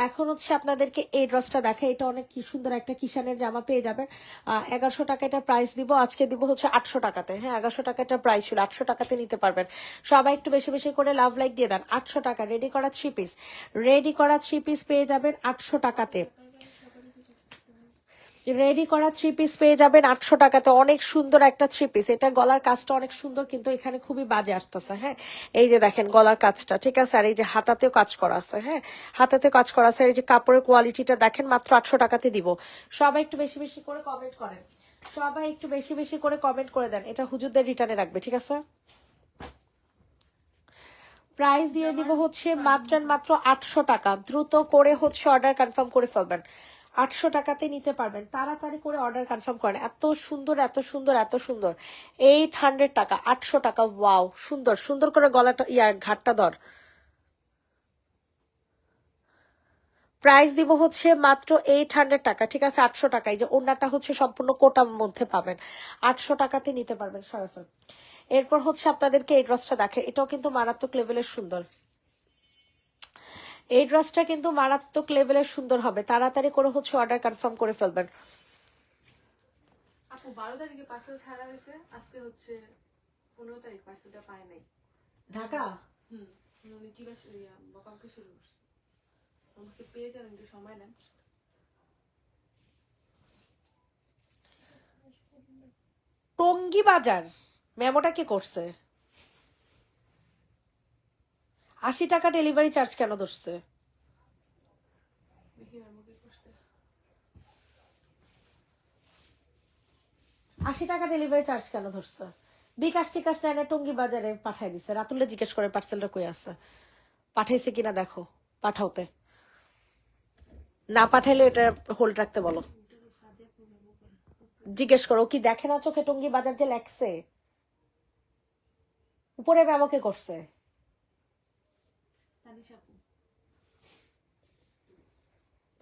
এখন হচ্ছে আপনাদেরকে এই ড্রেসটা দেখে, এটা অনেক কি সুন্দর একটা কিষানের জামা পেয়ে যাবেন। 1100 টাকা এটা প্রাইস দিব, আজকে দিব হচ্ছে 800 টাকাতে। হ্যাঁ, 1100 টাকা এটা প্রাইস ছিল, 800 টাকাতে নিতে পারবেন। সবাই একটু বেশি বেশি করে লাভ লাইক দিয়ে দেন। 800 টাকা রেডি করা 3 পিস, রেডি করা 3 পিস পেয়ে যাবেন 800 টাকাতে। রেডি করা 3 পিস পেয়ে যাবেন 800 টাকাতে। অনেক সুন্দর একটা 3 পিস। এটা গলার কাজটা অনেক সুন্দর, কিন্তু এখানে খুবই বাজে আসতেছে। হ্যাঁ, এই যে দেখেন গলার কাজটা, ঠিক আছে, আর এই যে হাতাতেও কাজ করা আছে। হ্যাঁ, হাতাতেও কাজ করা আছে। এই যে কাপড়ের কোয়ালিটিটা দেখেন, মাত্র 800 টাকাতে দিব। সবাই একটু বেশি বেশি করে কমেন্ট করেন, সবাই একটু বেশি বেশি করে কমেন্ট করে দেন। এটা হুজুরদের রিটার্নে রাখবে, ঠিক আছে। প্রাইস দিয়ে দিব হচ্ছে মাত্র মাত্র 800 টাকা। দ্রুত করে হচ্ছে অর্ডার কনফার্ম করে ফেলবেন। 800 টাকাতে নিতে পারবেন। তাড়াতাড়ি করে অর্ডার কনফার্ম করেন। এত সুন্দর এত সুন্দর এত সুন্দর। 800 টাকা, 800 টাকা। ওয়াও, সুন্দর সুন্দর করে গলাটা ঘাটটা ধর। প্রাইস দিব হচ্ছে মাত্র 800 টাকা, ঠিক আছে, 800 টাকা। এই যে ওড়নাটা হচ্ছে সম্পূর্ণ কোটার মধ্যে পাবেন। 800 টাকাতে নিতে পারবেন সরাসরি। এরপর হচ্ছে আপনাদেরকে এই ড্রেসটা দেখে, এটাও কিন্তু মারাত্মক লেভেলের সুন্দর। এই ড্রেসটা কিন্তু মারাত্মক লেভেলের সুন্দর হবে। তাড়াতাড়ি করে হচ্ছে অর্ডার কনফার্ম করে ফেলবেন। আপু 12 তারিখে পার্সেল ছাড়া হয়েছে, আজকে হচ্ছে 15 তারিখ, পার্সেলটা পায় নাই। ঢাকা উনি জিজ্ঞাসা বকাবকি শুরু করছে, আমাকে পেয়ে যান, একটু সময় নেন। টঙ্গী বাজার মেমোটা কি করছে? 80 টাকা ডেলিভারি চার্জ কেন ধরছে? দেখি মেমো কি করছে। 80 টাকা ডেলিভারি চার্জ কেন ধরছে? বিকাশ টিকাশ নেয় না, টঙ্গী বাজারে পাঠাই দিছে। রাতুলে জিজ্ঞেস করে পার্সেলটা কই আছে, পাঠাইছে কিনা দেখো, পাঠাওতে। না পাঠাইলে এটা হোল্ড রাখতে বলো, জিজ্ঞেস করো। কি দেখে না চোখে টঙ্গী বাজার যে লেখছে? উপরে মেমোকে করছে।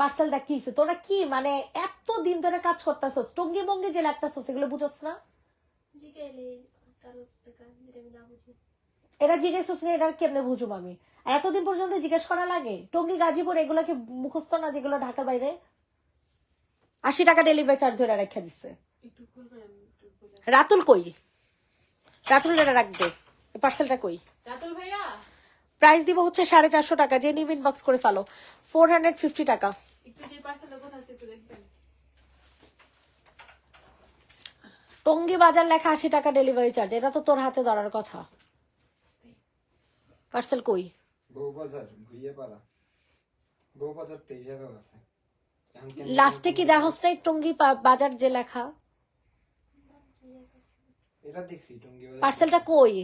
পার্সেলটা কি হয়েছে? তোরা কি মানে এত দিন ধরে কাজ করতেছস, টঙ্গি মঙ্গি যে লাগতেছস, এগুলো বুঝছ না? এরা জিজ্ঞেস না, এটা কেমনে বুঝুম আমি? আর এতদিন পর্যন্ত জিজ্ঞেস করা লাগে? টঙ্গি গাজীপুর এগুলো কি মুখস্থ না, যেগুলো ঢাকার বাইরে? 80 টাকা ডেলিভারি চার্জ ধরে রেখে দিচ্ছে। রাতুল কই? রাতুল এটা রাখবে, পার্সেলটা কই? রাতুল ভাইয়া প্রাইস দিব হচ্ছে 450 টাকা। যে নিব ইনবক্স করে ফেলো। 450 টাকা। একটু যে পার্সেলটা কোথায় আছে একটু দেখবেন। টঙ্গী বাজার লেখা 80 টাকা ডেলিভারি চার্জ, এটা তো তোর হাতে ধরার কথা। পার্সেল কই? বউবাজার ভুইয়াপাড়া, বউবাজার 23 জায়গা আছে। লাস্টে কি দেখোস নাই টঙ্গী বাজার যে লেখা? এটা দেখছি টঙ্গী বাজার। পার্সেলটা কই?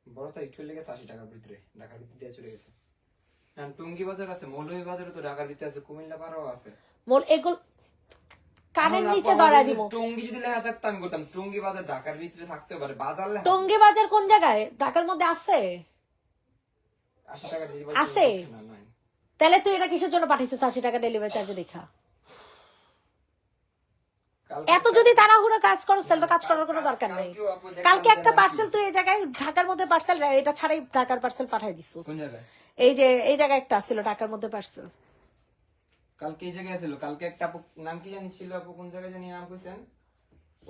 বড় তো একটু লেগেছে 80 টাকার ভিতরে, ঢাকার ভিতরে দিয়ে চলে গেছে। আর টঙ্গী বাজার আছে, মৌলভী বাজারও তো ঢাকার ভিতরে আছে, কুমিল্লা পাড়াও আছে। মোল এগুলো কানের নিচে ধরাই দিব। টঙ্গী যদি লেখা থাকতো আমি বলতাম, টঙ্গী বাজার ঢাকার ভিতরে থাকতে পারে, বাজার লেখা। টঙ্গী বাজার কোন জায়গায়? ঢাকার মধ্যে আছে? 80 টাকা ডেলিভারি আছে? তাহলে তুই এটা কিসের জন্য পাঠিয়েছিস 80 টাকা ডেলিভারি চার্জে দেখা? এত যদি তাড়াহুড়ো কাজ করো তাহলে তো কাজ করার কোনো দরকার নেই। কালকে একটা পার্সেল তুই এই জায়গায় ঢাকার মধ্যে পার্সেল, এটা ছাড়াই ঢাকার পার্সেল পাঠাই দিছিস। কোন জায়গায়? এই যে এই জায়গায় একটা ছিল ঢাকার মধ্যে পার্সেল। কালকে এই জায়গায় ছিল, কালকে একটা আপু নাম কি জানি ছিল, আপু কোন জায়গায় জানি নাম কইছেন,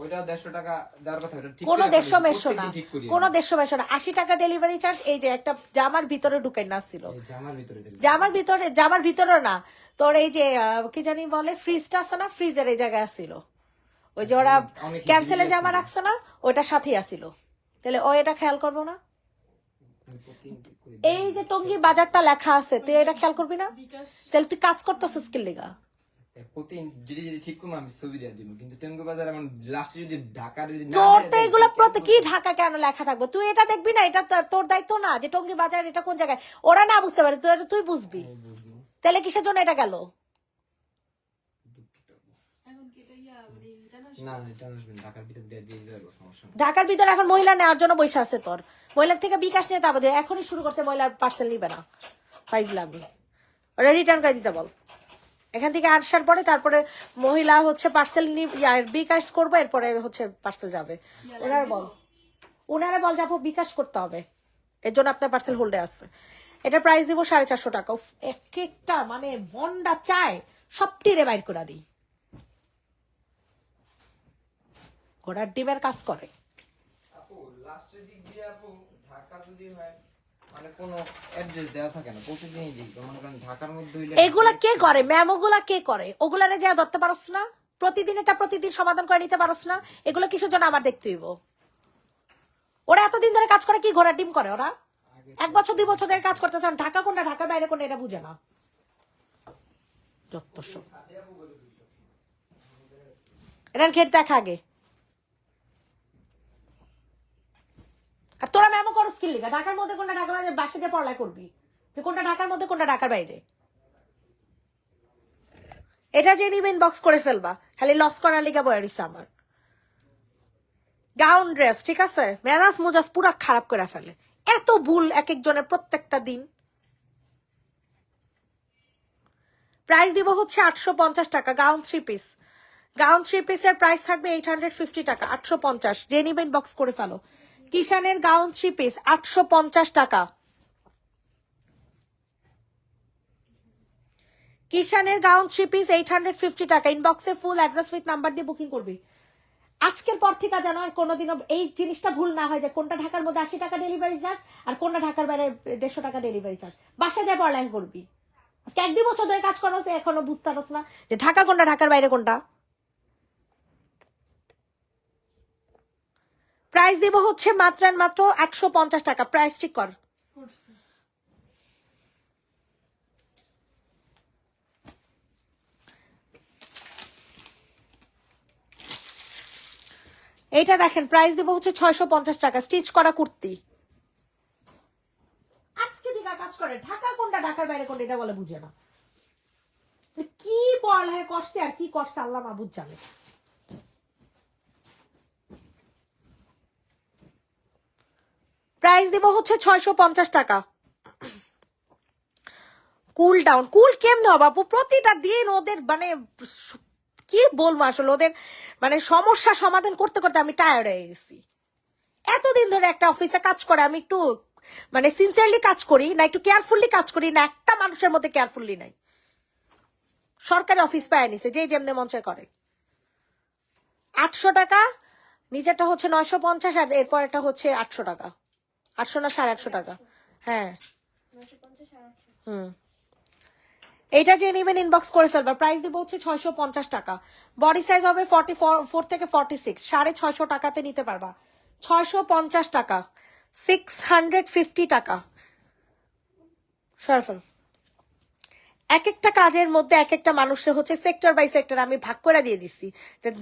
ওইটাও 150 টাকা দেওয়ার কথা, ওটা ঠিক কোনো করে দেড়শো পাঠিয়েছি, মেশো না, প্রত্যেকদিন ঠিক করি কোনো 150 মেশো না, 80 টাকা ডেলিভারি চার্জ। এই যে একটা জামার ভিতরে ঢুকাই না ছিল, এই জামার ভিতরে দিল। জামার ভিতরে না, তোর এই যে কি জানি বলে ফ্রিজটা আছে না, ফ্রিজের এই জায়গায় আসছিল, ওই যে ওরা অনেক ক্যান্সেলের easy জামা ছিল। রাখছে না, ওইটার সাথেই আসছিল। তাহলে ও এটা খেয়াল করবো না? আমি প্রতিদিন ঠিক করি। এই যে টঙ্গী বাজারটা লেখা আছে, তুই এটা খেয়াল করবি না? বিকাশ তাহলে তুই কাজ করতেছিস কি লিগা? প্রতিদিন যেটি যেটি ঠিক করবো আমি ছবি দিয়ে দিব, কিন্তু টঙ্গী বাজার এমন লাস্টে যদি ঢাকার যদি না তোর দেয়, তো এগুলো কি ঢাকা কেন লেখা থাকবে? তুই এটা দেখবি না? এটা তোর দায়িত্ব না যে টঙ্গী বাজার এটা কোন জায়গায়, ওরা না বুঝতে পারে, তুই বুঝবি। আমি বুঝবো। তাহলে কিসের জন্য এটা গেল? এখন কি এটা মানে না না, এটা আসবে না, ঢাকার ভিতর দিয়ে দিয়ে দেবো, সমস্যা নেই। ঢাকার ভিতরে এখন মহিলা নেওয়ার জন্য বসে আছে তোর, মহিলার থেকে বিকাশ নিয়ে তারপর এখনই শুরু করতে, মহিলার পার্সেল নিবে না, ফাইজলামি। ওরা রিটার্ন করে দিতে বল এখান থেকে আসার পরে, তারপরে মহিলা হচ্ছে পার্সেল বিকাশ করবো, এরপরে হচ্ছে পার্সেল যাবে। ওনারা বল যাবো বিকাশ করতে হবে, এর জন্য আপনার পার্সেল হোল্ডে আছে। এটা প্রাইস দিব 450 টাকা। উফ, এক একটা মানে মন্ডা চায় সবটি রে বাইর করে দিই, ঘোড়ার ডিমের কাজ করে। আপু লাস্টের দিক দিয়ে আপু ঢাকা যদি হয় মানে কোনো অ্যাড্রেস দেওয়া থাকে না, প্রতিদিনই দেখবো মনে করেন ঢাকার মধ্যে হইলে এগুলা কে করে? ম্যামোগুলা কে করে? ওগুলারে যা ধরতে পারস না? প্রতিদিন এটা প্রতিদিন সমাধান করে নিতে পারস না? এগুলো কিসের জন্য আমার দেখতে হইব? ওরা এতদিন ধরে কাজ করে কি ঘোড়ার ডিম করে? ওরা 1 বছর 2 বছর ধরে কাজ করতেছে, ঢাকা কোনটা ঢাকার বাইরে কোনটা এটা বুঝে না, যত সব। এটার ঘের দেখা আগে। আর তোরা ম্যামো করো স্কিল লিগা, ঢাকার মধ্যে কোনটা ঢাকার বাইরে, বাসে যে পড়ালেখা করবি যে কোনটা ঢাকার মধ্যে কোনটা ঢাকার বাইরে। এটা যে নিবে ইনবক্স করে ফেলবা, খালি লস করার লিগা বয়ে রইছে আমার। গাউন ড্রেস ঠিক আছে, মেজাজ মুজাজ পুরা খারাপ করে ফেলে, এত ভুল এক একজনের প্রত্যেকটা দিন। প্রাইস দিব হচ্ছে 850 টাকা, গাউন 3 পিস। গাউন 3 পিসের প্রাইস থাকবে 850 টাকা, 850। যে নিবে ইনবক্স করে ফেলো। কিষানের গাউন 3 পিস 850 টাকা। কিষানের গাউন 3 পিস 850 টাকা। ইনবক্সে ফুল অ্যাড্রেস উইথ নাম্বার দিয়ে বুকিং করবি। আজকের পর থেকে যেন আর কোনোদিনও এই জিনিসটা ভুল না হয় যে কোনটা ঢাকার মধ্যে 80 টাকা ডেলিভারি চার্জ আর কোনটা ঢাকার বাইরে 150 টাকা ডেলিভারি চার্জ। বাসায় দিয়ে পড়ালেখা করবি। আজকে 1-2 বছর ধরে কাজ করো, এখনো বুঝতে পারছ না যে ঢাকা কোনটা ঢাকার বাইরে কোনটা। প্রাইস দিব হচ্ছে মাত্র 850 টাকা। প্রাইস ঠিক কর। করছে এইটা দেখেন প্রাইস দিব হচ্ছে 650 টাকা, স্টিচ করা কুর্তি। আজকে দিকা কাজ করে, ঢাকা কোনটা ঢাকার বাইরে কোনটা এটা বলে বুঝে না। কি পড়ালেখা করছে আর কি করছে আল্লাহ মাহবুব জানে। প্রাইস দিব হচ্ছে 650 টাকা। কুল ডাউন, কুল কেমন হবে আপু? প্রতিটা দিন ওদের মানে কি বলবো আসলে, ওদের মানে সমস্যা সমাধান করতে করতে আমি টায়ার্ড হয়ে গেছি। এতদিন ধরে একটা অফিসে কাজ করে, আমি একটু মানে সিনসিয়ারলি কাজ করি না, একটু কেয়ারফুললি কাজ করি না, একটা মানুষের মধ্যে কেয়ারফুললি নাই। সরকারি অফিস পায় নিছে, যে যেমনি মঞ্চে করে। 800 টাকা, নিচেরটা হচ্ছে 950, আর এরপর এটা হচ্ছে 800 টাকা। 800 না 850 টাকা। হ্যাঁ এইটা যে নেবেন ইনবক্স করে ফেলবা। প্রাইস দিব হচ্ছে 650 টাকা। বডি সাইজ হবে 44 থেকে 46, 650 টাকাতে নিতে পারবা। 650 টাকা, 650 টাকা। সরফল এক একটা কাজের মধ্যে এক একটা মানুষের হচ্ছে সেক্টর বাই সেক্টর আমি ভাগ করে দিয়ে দিচ্ছি।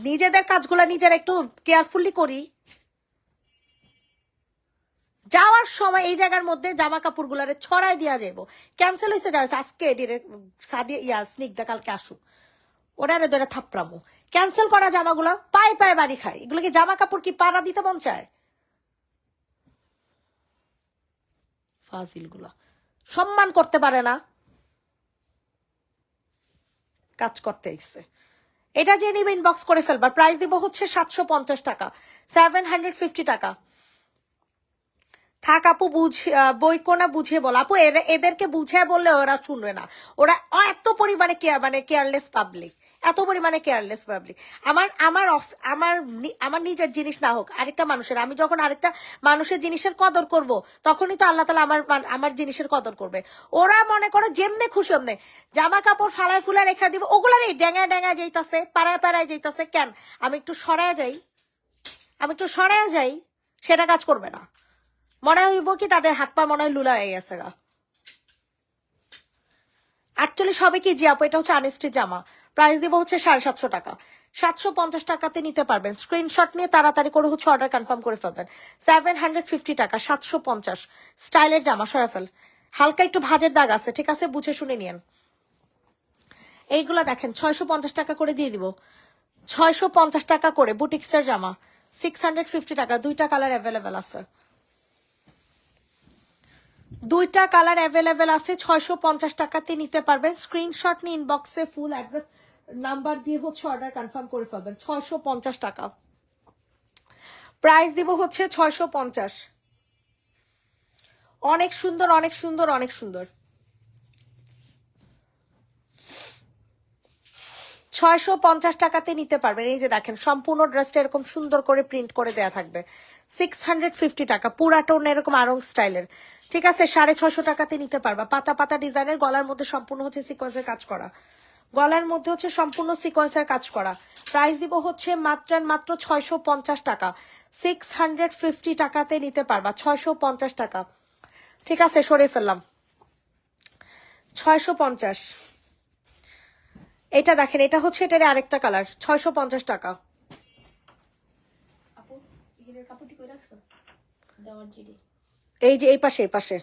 নিজেদের কাজগুলো নিজেরা একটু কেয়ারফুলি করি। যাওয়ার সময় এই জায়গার মধ্যে জামা কাপড় গুলারে ছড়াই দিয়া যাবো। ক্যান্সেল হয়েছে যাচ্ছে আজকে সাদিয়া স্নিগ্ধা কালকে আসুক, ওরা ধরে থাপড়ামো। ক্যান্সেল করা জামাগুলা পায়ে পায়ে বাড়ি খায়। এগুলো কি জামা কাপড় কি পাড়া দিতে মন চায়? ফাজিল গুলা সম্মান করতে পারে না। কাজ করতে এসছে। এটা যে নিবে ইনবক্স করে ফেলবার। প্রাইস দিব হচ্ছে 750 টাকা, 750 টাকা। থাক আপু, বই কোনা বুঝিয়ে বল আপু, এদেরকে বুঝিয়ে বললে ওরা শুনবে না। ওরা এত পরিমাণে কেয়ারলেস পাবলিক, এত পরিমাণে কেয়ারলেস পাবলিক। আমার নিজের জিনিস না হোক আরেকটা মানুষের, আমি যখন আরেকটা মানুষের জিনিসের কদর করব তখনই তো আল্লাহ তাআলা আমার জিনিসের কদর করবে। ওরা মনে করো যেমনে খুশি অমনে জামা কাপড় ফালায় ফুলায় রেখা দিব, ওগুলার এই ড্যাঙায় ড্যাঙায় যাইতাছে, পাড়ায় পাড়ায় যাইতাছে। কেন আমি একটু সরায় যাই, সেটা কাজ করবে না। মনে হইব কি তাদের হাত পা মনে হয় লুলা হয়ে গেছে গা। অ্যাকচুয়ালি সবে কি জি আপু, এটা হচ্ছে আনস্টিচ জামা। প্রাইস দিব হচ্ছে 750 টাকা, 750 টাকাতে নিতে পারবেন। স্ক্রিনশট নিয়ে তাড়াতাড়ি করে হচ্ছে অর্ডার কনফার্ম করে ফেলবেন। 750 টাকা, 750 স্টাইলের জামা। সরাফেল হালকা একটু ভাজের দাগ আছে, ঠিক আছে, বুঝে শুনে নিয়েন। এইগুলা দেখেন 650 টাকা করে দিয়ে দিব, 650 টাকা করে বুটিক্সের জামা। 650 টাকা, দুইটা কালার অ্যাভেলেবেল আছে, দুইটা কালার অ্যাভেলেবেল আছে। 650 টাকাতে নিতে পারবেন। স্ক্রিনশট নিয়ে ইনবক্সে ফুল অ্যাড্রেস নাম্বার দিয়ে হচ্ছে অর্ডার কনফার্ম করে ফেলবেন। 650 টাকা প্রাইস দিব হচ্ছে 650। অনেক সুন্দর, অনেক সুন্দর, অনেক সুন্দর। 650 টাকাতে নিতে পারবেন। এই যে দেখেন সম্পূর্ণ ড্রেসটা এরকম সুন্দর করে প্রিন্ট করে দেয়া থাকবে। 650 টাকা, পুরাটা এরকম আরং স্টাইলের, ঠিক আছে। 650 টাকাতে নিতে পারবা। পাতা পাতা ডিজাইনের, গলার মধ্যে সম্পূর্ণ হচ্ছে সিকোয়েন্সের কাজ করা, গলার মধ্যে হচ্ছে সম্পূর্ণ সিকোয়েন্সের কাজ করা। প্রাইস দিব হচ্ছে মাত্র 650 টাকা, 650 টাকাতে নিতে পারবা। 650 টাকা, ঠিক আছে, সরিয়ে ফেললাম। 650। এটা দেখেন, এটা হচ্ছে এটার আরেকটা কালার, 650 টাকা। আপু এর কাপড়টি কই রাখছো? দেওয়ার জিডি এই যে এই পাশে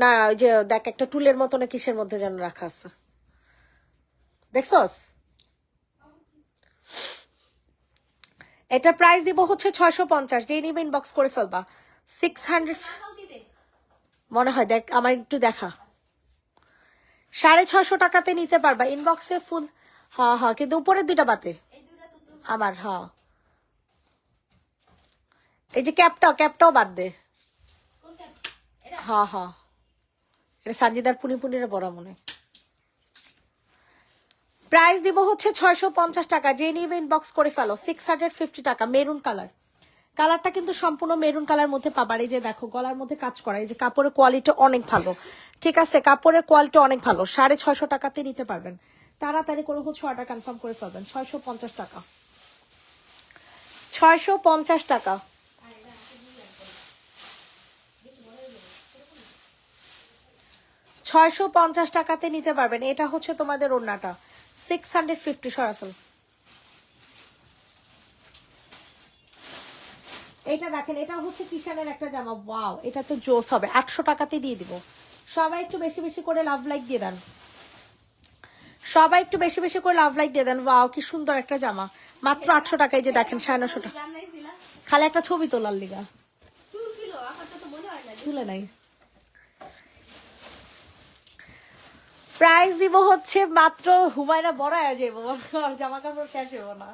না, ওই যে দেখ একটা টুলের মতো না কিসের মধ্যে যেন রাখা আছে, দেখছস? এটা প্রাইস দিব হচ্ছে 650। যেই নিবে ইনবক্স করে ফেলবা। 600 মনে হয়, দেখ আমার একটু দেখা। 650 টাকাতে নিতে পারবা। ইনবক্সে ফুল, হ্যাঁ, কিন্তু উপরের দুইটা বাতে আমার। হ্যাঁ, এই যে ক্যাপটাও বাদ দে। হ্যাঁ, এটা সানজিদার পুনিরে পড়া মনে। প্রাইস দিব হচ্ছে 650 টাকা। যে নিবে ইনবক্স করে ফেলো। 650 টাকা, মেরুন কালার। কালারটা কিন্তু সম্পূর্ণ মেরুন কালার মধ্যে পাবার। এই যে দেখো গলার মধ্যে কাজ করা, এই যে কাপড়ের কোয়ালিটি অনেক ভালো, ঠিক আছে, কাপড়ের কোয়ালিটি অনেক ভালো। 650 টাকাতে নিতে পারবেন। তাড়াতাড়ি করে হচ্ছে অর্ডার কনফার্ম করে ফেলবেন। 650 টাকা, 650 টাকা। 650 টাকাতে নিতে পারবেন। এটা হচ্ছে তোমাদের ওড়নাটা। 650 সরাসরি। এটা দেখেন, এটা হচ্ছে কিষানের একটা জামা। ওয়াও, এটা তো জোস হবে। 800 টাকাতে দিয়ে দিব। সবাই একটু বেশি বেশি করে লাভ লাইক দিয়ে দেন, সবাই একটু বেশি বেশি করে লাভ লাইক দিয়ে দেন। ওয়াও, কি সুন্দর একটা জামা, মাত্র 800 টাকায়। যে দেখেন 950 টাকা। খালি একটা ছবি তোলার লিগা তুলে নাই। প্রাইস দিব হচ্ছে মাত্র, হুমায়রা বড় হয়ে যাবো, জামা কাপড় শেষ হবো না।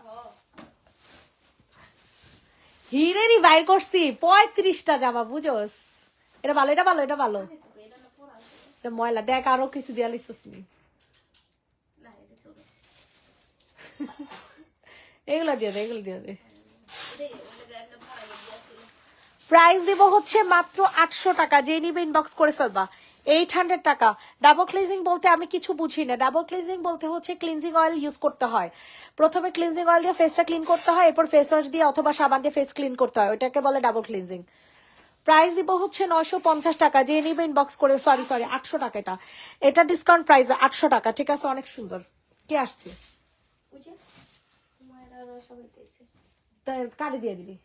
হিরেরই বাইর করছি 35টা জামা, বুঝোস? এটা ভালো, এটা ভালো, এটা ভালো। এটা ময়লা, দেখ আরো কিছু দিয়া লিখছিস নি। এগুলা দিয়ে দে, এগুলো দিয়ে দে। প্রাইস দিব হচ্ছে মাত্র 800 টাকা। যে নিবে ইনবক্স করে ফেলবা। 800 টাকা। ডাবল ক্লিনজিং বলতে আমি কিছু বুঝি না। ডাবল ক্লিনজিং বলতে হচ্ছে ক্লিনজিং অয়েল ইউজ করতে হয়। প্রথমে ক্লিনজিং অয়েল দিয়ে ফেসটা ক্লিন করতে হয়, এরপর ফেস ওয়াশ দিয়ে অথবা সাবান দিয়ে ফেস ক্লিন করতে হয়, ওইটাকে বলে ডাবল ক্লিনজিং। প্রাইস দিব হচ্ছে 950 টাকা। যে নিবে ইনবক্স করে, সরি 800 টাকা। এটা ডিসকাউন্ট প্রাইস 800 টাকা, ঠিক আছে, অনেক সুন্দর। কে আসছে? কারে দিয়ে দিবি?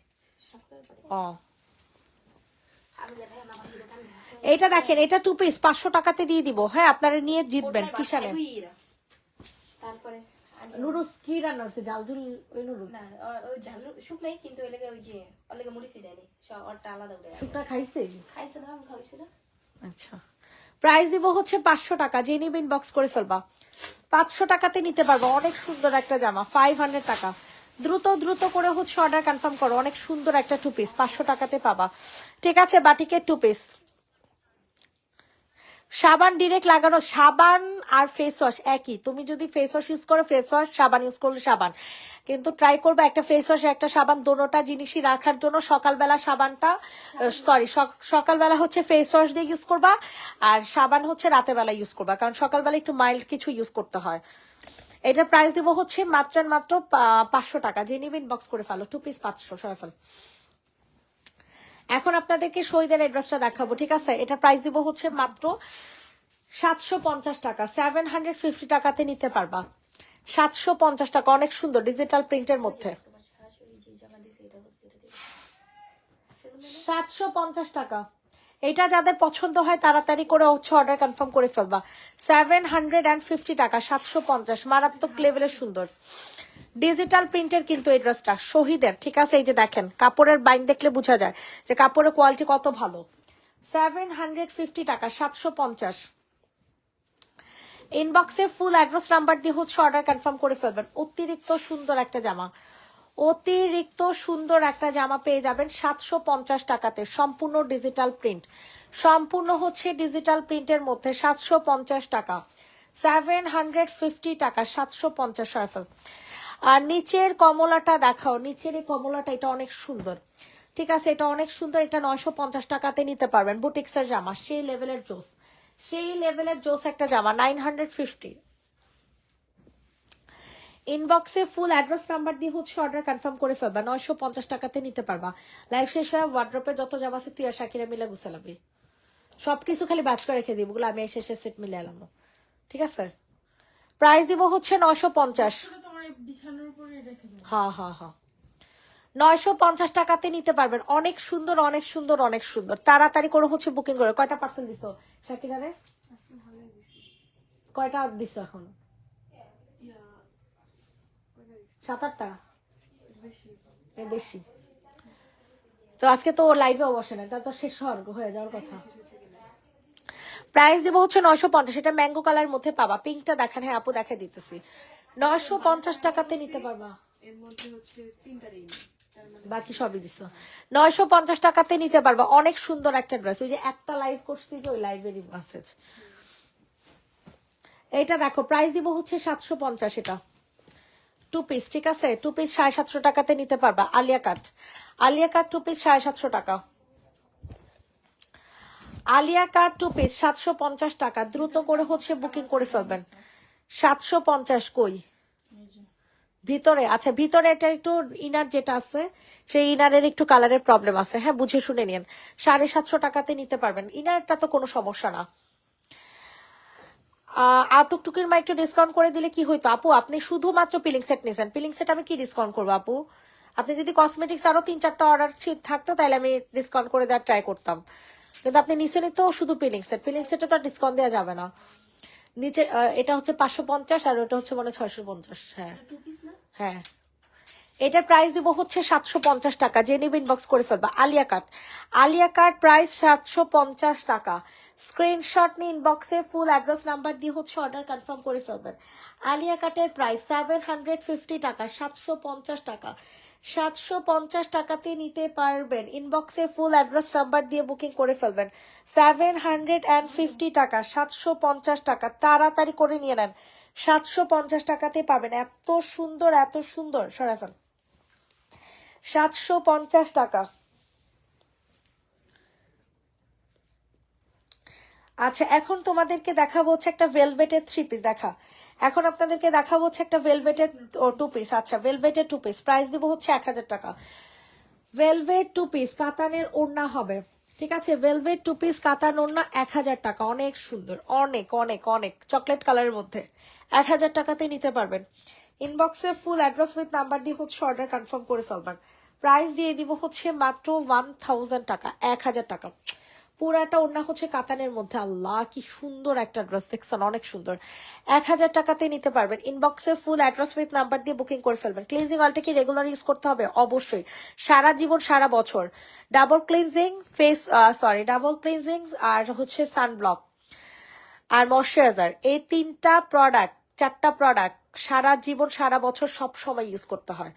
এটা দেখেন, এটা 2 পিস 500 টাকাতে দিয়ে দিব। হ্যাঁ, আপনারা নিয়ে জিতবেন। কিসানে তারপরে নুডলস কি রান্না হচ্ছে? জালঝুল ওই নুডলস না, ওই জাল শুকনাই, কিন্তু ওই লাগে ওই যে ওর মরিচি দেয়নি, সব ওরটা আলাদা করে শুকনা খাইছে। খাইছে না, আমি খাইছি না। আচ্ছা, প্রাইস দিব হচ্ছে 500 টাকা, যে নিবে ইনবক্স করে ফেলবা। 500 টাকাতে নিতে পারবো, অনেক সুন্দর একটা জামা। 500 টাকা, দ্রুত দ্রুত করে হচ্ছে অর্ডার কনফার্ম করো। অনেক সুন্দর একটা 2 পিস 500 টাকাতে পাবা। ঠিক আছে, বাটিকের 2 পিস। সাবান ডিরেক্ট লাগানো, সাবান আর ফেস ওয়াশ একই। তুমি যদি ফেস ওয়াশ ইউজ করো ফেস ওয়াশ, সাবান ইউজ করলে সাবান, কিন্তু ট্রাই করবে একটা ফেস ওয়াশ একটা সাবান দোনোটা জিনিসই রাখার জন্য। সকালবেলা সাবানটা সকালবেলা হচ্ছে ফেস ওয়াশ দিয়ে ইউজ করবা, আর সাবান হচ্ছে রাতের বেলা ইউজ করবা, কারণ সকালবেলা একটু মাইল্ড কিছু ইউজ করতে হয়। এটার প্রাইস দিব হচ্ছে মাত্র 500 টাকা, যে নিবে ইনবক্স করে ফেলো। 2 পিস 500 সরাই ফেল। এখন আপনাদেরকে শহীদের অ্যাড্রেসটা দেখাবো, ঠিক আছে? এটা প্রাইস দিব হচ্ছে মাত্র 750 টাকা, 750 টাকাতে নিতে পারবা। 750 টাকা, অনেক সুন্দর ডিজিটাল প্রিন্টের মধ্যে। 750 টাকা। এটা যাদের পছন্দ হয় তাড়াতাড়ি করে হচ্ছে অর্ডার কনফার্ম করে ফেলবা। 750 টাকা, 750, মারাত্মক লেভেলের সুন্দর ডিজিটাল প্রিন্টের কিন্তু এই ড্রেসটা শহীদের। ঠিক আছে, এই যে দেখেন কাপড়ের বাইন দেখলে বোঝা যায় যে কাপড়ের কোয়ালিটি কত ভালো। 750 টাকা, 750। ইনবক্সে ফুল অ্যাড্রেস নাম্বার দিয়ে হচ্ছে অর্ডার কনফার্ম করে ফেলবেন। অতিরিক্ত সুন্দর একটা জামা, অতিরিক্ত সুন্দর একটা জামা পেয়ে যাবেন 750 টাকাতে। সম্পূর্ণ ডিজিটাল প্রিন্ট, সম্পূর্ণ হচ্ছে ডিজিটাল প্রিন্টের মধ্যে 750 টাকা, 750 টাকা, 750 সরফল। আর নিচের কমলাটা দেখাও, নিচের এই কমলাটা, এটা অনেক সুন্দর। ঠিক আছে, এটা অনেক সুন্দর। এটা 950 টাকাতে নিতে পারবেন। বুটিক্সের জামা, সেই লেভেলের জোস, সেই লেভেলের জোস একটা জামা। 950। ইনবক্সে ফুল অ্যাড্রেস নাম্বার দিয়ে হচ্ছে অর্ডার কনফার্ম করে ফেলবা। 950 টাকাতে নিতে পারবা। লাইভ শেষ হয়ে ওয়ার্ড্রপে যত জামা আছে তুই আর শাকিরা মিলে গুছালাবি, সবকিছু খালি বাজ করে রেখে দিব, ওগুলো আমি এসে সেট মিলে এলাম। ঠিক আছে, প্রাইস দিব হচ্ছে 950। হ্যাঁ হ্যাঁ হ্যাঁ, 950 টাকাতে নিতে পারবেন। অনেক সুন্দর, অনেক সুন্দর, অনেক সুন্দর। তাড়াতাড়ি করে হচ্ছে বুকিং করে। কয়টা পার্সেল দিছো শাকিরা রে? কয়টা দিছো এখন? 7-8টা বেশি। তো আজকে তো লাইভেও বসে না, তার তো শেষ হয়ে যাওয়ার কথা। প্রাইস দিব হচ্ছে 950। এটা ম্যাঙ্গো কালার মধ্যে পাবা। পিঙ্কটা দেখেন, হ্যাঁ আপু দেখে দিতেছি। 950 টাকাতে নিতে পারবা। এর মধ্যে হচ্ছে 3টা দিইনি, বাকি সবই দিছো। 950 টাকাতে নিতে পারবা। অনেক সুন্দর একটা ড্রেস। ওই যে একটা লাইভ করছি যে ওই লাইভেরই মেসেজ। এইটা দেখো, প্রাইস দিব হচ্ছে 750। এটা 2 পিস, ঠিক আছে? 2 পিস 750 টাকাতে নিতে পারবা। আলিয়া কাট, আলিয়া কাট 2 পিস 750 টাকা। আলিয়া কাট 2 পিস 750 টাকা। দ্রুত করে হচ্ছে বুকিং করে ফেলবেন। 750 কই? ভিতরে, আচ্ছা ভিতরে এটা একটু ইনার যেটা আছে সেই ইনারের একটু কালারের প্রবলেম আছে। হ্যাঁ, বুঝে শুনে নিন। 750 টাকাতে নিতে পারবেন। ইনারটা তো কোনো সমস্যা না। টুকটুকির মা একটু ডিসকাউন্ট করে দিলে কি হইতো আপু? আপনি শুধুমাত্র পিলিং সেট নিয়েছেন। পিলিং সেট আমি কি ডিসকাউন্ট করবো আপু? আপনি যদি কসমেটিক্স আরো 3-4টা অর্ডার থাকতো তাহলে আমি ডিসকাউন্ট করে দেওয়ার ট্রাই করতাম, কিন্তু আপনি নিচেনই তো শুধু পিলিং সেট। পিলিং সেটে তো আর ডিসকাউন্ট দেওয়া যাবে না। নিচে এটা হচ্ছে 550 আর ওটা হচ্ছে মানে 650। হ্যাঁ হ্যাঁ, এটার প্রাইস দিব হচ্ছে 750 টাকা। যে নিবে ইনবক্স করে ফেলবা। আলিয়া কাট, আলিয়া কাট প্রাইস 750 টাকা। স্ক্রিনশট নিয়ে ইনবক্সে ফুল অ্যাড্রেস নাম্বার দিয়ে হচ্ছে অর্ডার কনফার্ম করে ফেলবেন। আলিয়া কাটের প্রাইস 750 টাকা, 750 টাকা। 750 টাকাতে নিতে পারবেন। ইনবক্সে ফুল অ্যাড্রেস নাম্বার দিয়ে বুকিং করে ফেলবেন। 750 টাকা, 750 টাকা। তাড়াতাড়ি করে নিয়ে নেন। 750 টাকাতে পাবেন। এত সুন্দর, এত সুন্দর। সরাই ফেল। 750 টাকা। আচ্ছা, এখন তোমাদেরকে দেখাবো হচ্ছে একটা ভেলভেটের 3 পিস। এখন আপনাদেরকে দেখাবো হচ্ছে একটা ভেলভেটের 2 পিস। আচ্ছা, ভেলভেটের 2 পিস প্রাইস দিব হচ্ছে 1000 টাকা। ভেলভেট 2 পিস কাতানের ওড়না হবে, ঠিক আছে? ভেলভেট 2 পিস কাতান ওড়না 1000 টাকা। অনেক সুন্দর, অনেক অনেক অনেক চকলেট কালারের মধ্যে 1000 টাকাতে নিতে পারবেন। ইনবক্সে ফুল অ্যাড্রেস উইথ নাম্বার দিয়ে হচ্ছে অর্ডার কনফার্ম করে ফেলবেন। প্রাইস দিয়ে দিব হচ্ছে মাত্র 1000 টাকা, 1000 টাকা। পুরাটা ওড়না হচ্ছে কাতানের মধ্যে। আল্লাহ কি সুন্দর একটা ড্রেস, দেখছেন? অনেক সুন্দর। 1000 টাকাতে নিতে পারবেন। ইনবক্সে ফুল অ্যাড্রেস উইথ নাম্বার দিয়ে বুকিং করে ফেলবেন। ক্লিনজিং অয়েলটা কি রেগুলার ইউজ করতে হবে? অবশ্যই, সারা জীবন সারা বছর। ডাবল ক্লিনজিং আর হচ্ছে সানব্লক। আর ময়শ্চারাইজার, এই 4টা প্রোডাক্ট সারা জীবন সারা বছর সব সময় ইউজ করতে হয়।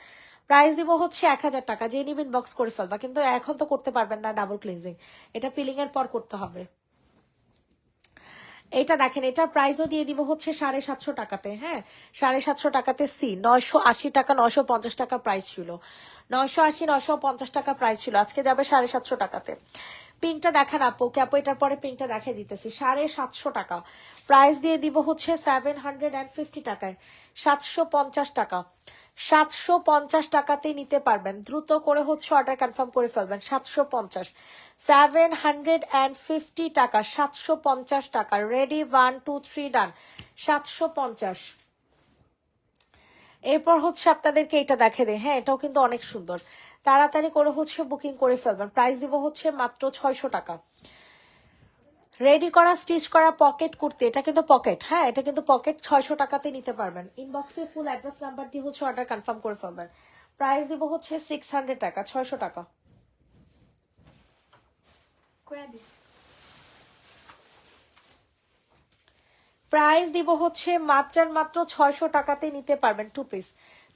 প্রাইস দিব হচ্ছে 1000 টাকা, যে নিবেন বক্স করে ফেলবা, কিন্তু এখন তো করতে পারবেন না ডাবল ক্লিনজিং, এটা পিলিং এর পর করতে হবে। এটা দেখেন, এটার প্রাইসও দিয়ে দিব হচ্ছে 750 টাকাতে। হ্যাঁ, 750 টাকাতে সি, 980 টাকা 950 টাকা প্রাইস ছিল, 980 950 টাকা প্রাইস ছিল, আজকে যাবে 750 টাকাতে। পিঙ্কটা দেখেন আপু, কি আপু এটার পরে পিঙ্কটা দেখাই দিতেছি, 750 টাকা প্রাইস দিয়ে দিব হচ্ছে 750 টাকায়, 750 টাকা, 750 টাকাতে নিতে পারবেন, দ্রুত করে হচ্ছে অর্ডার কনফার্ম করে ফেলবেন। 750 টাকা, 750 টাকা, রেডি 1 2 3 ডান, 750। এরপর হচ্ছে আপনাদেরকে এটা দেখে দেয়, হ্যাঁ এটাও কিন্তু অনেক সুন্দর, তাড়াতাড়ি করে হচ্ছে বুকিং করে ফেলবেন। প্রাইস দিব হচ্ছে মাত্র 600 টাকা। রেডি করা স্টিচ করা পকেট কুর্তি, এটা কিন্তু পকেট, হ্যাঁ এটা কিন্তু পকেট, 600 টাকাতে নিতে পারবেন। ইনবক্সে ফুল অ্যাড্রেস নাম্বার দিয়ে হচ্ছে অর্ডার কনফার্ম করে ফেলবেন। প্রাইস দিব হচ্ছে 600 টাকা, 600 টাকা। প্রাইস দিব হচ্ছে মাত্র 600 টাকাতে নিতে পারবেন।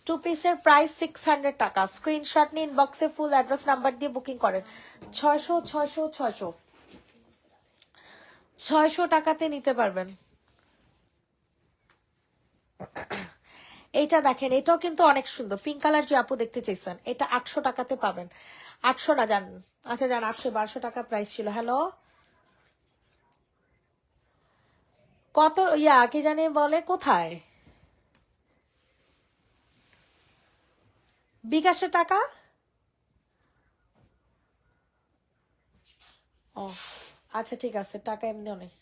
2 পিসের প্রাইস 600 টাকা। স্ক্রিনশট নিয়ে ইনবক্সে ফুল অ্যাড্রেস নাম্বার দিয়ে বুকিং করেন। 600 টাকাতে নিতে পারবেন। এইটা দেখেন, এটাও কিন্তু অনেক সুন্দর, পিঙ্ক কালার যে আপু দেখতে চাইছেন, এটা 800 টাকাতে পাবেন। 800 না জান, আচ্ছা জান 800 টাকা প্রাইস ছিল। হ্যালো, কত কি জানে বলে, কোথায় বিকাশের টাকা? ও আচ্ছা ঠিক আছে, টাকা এমনিও নেই।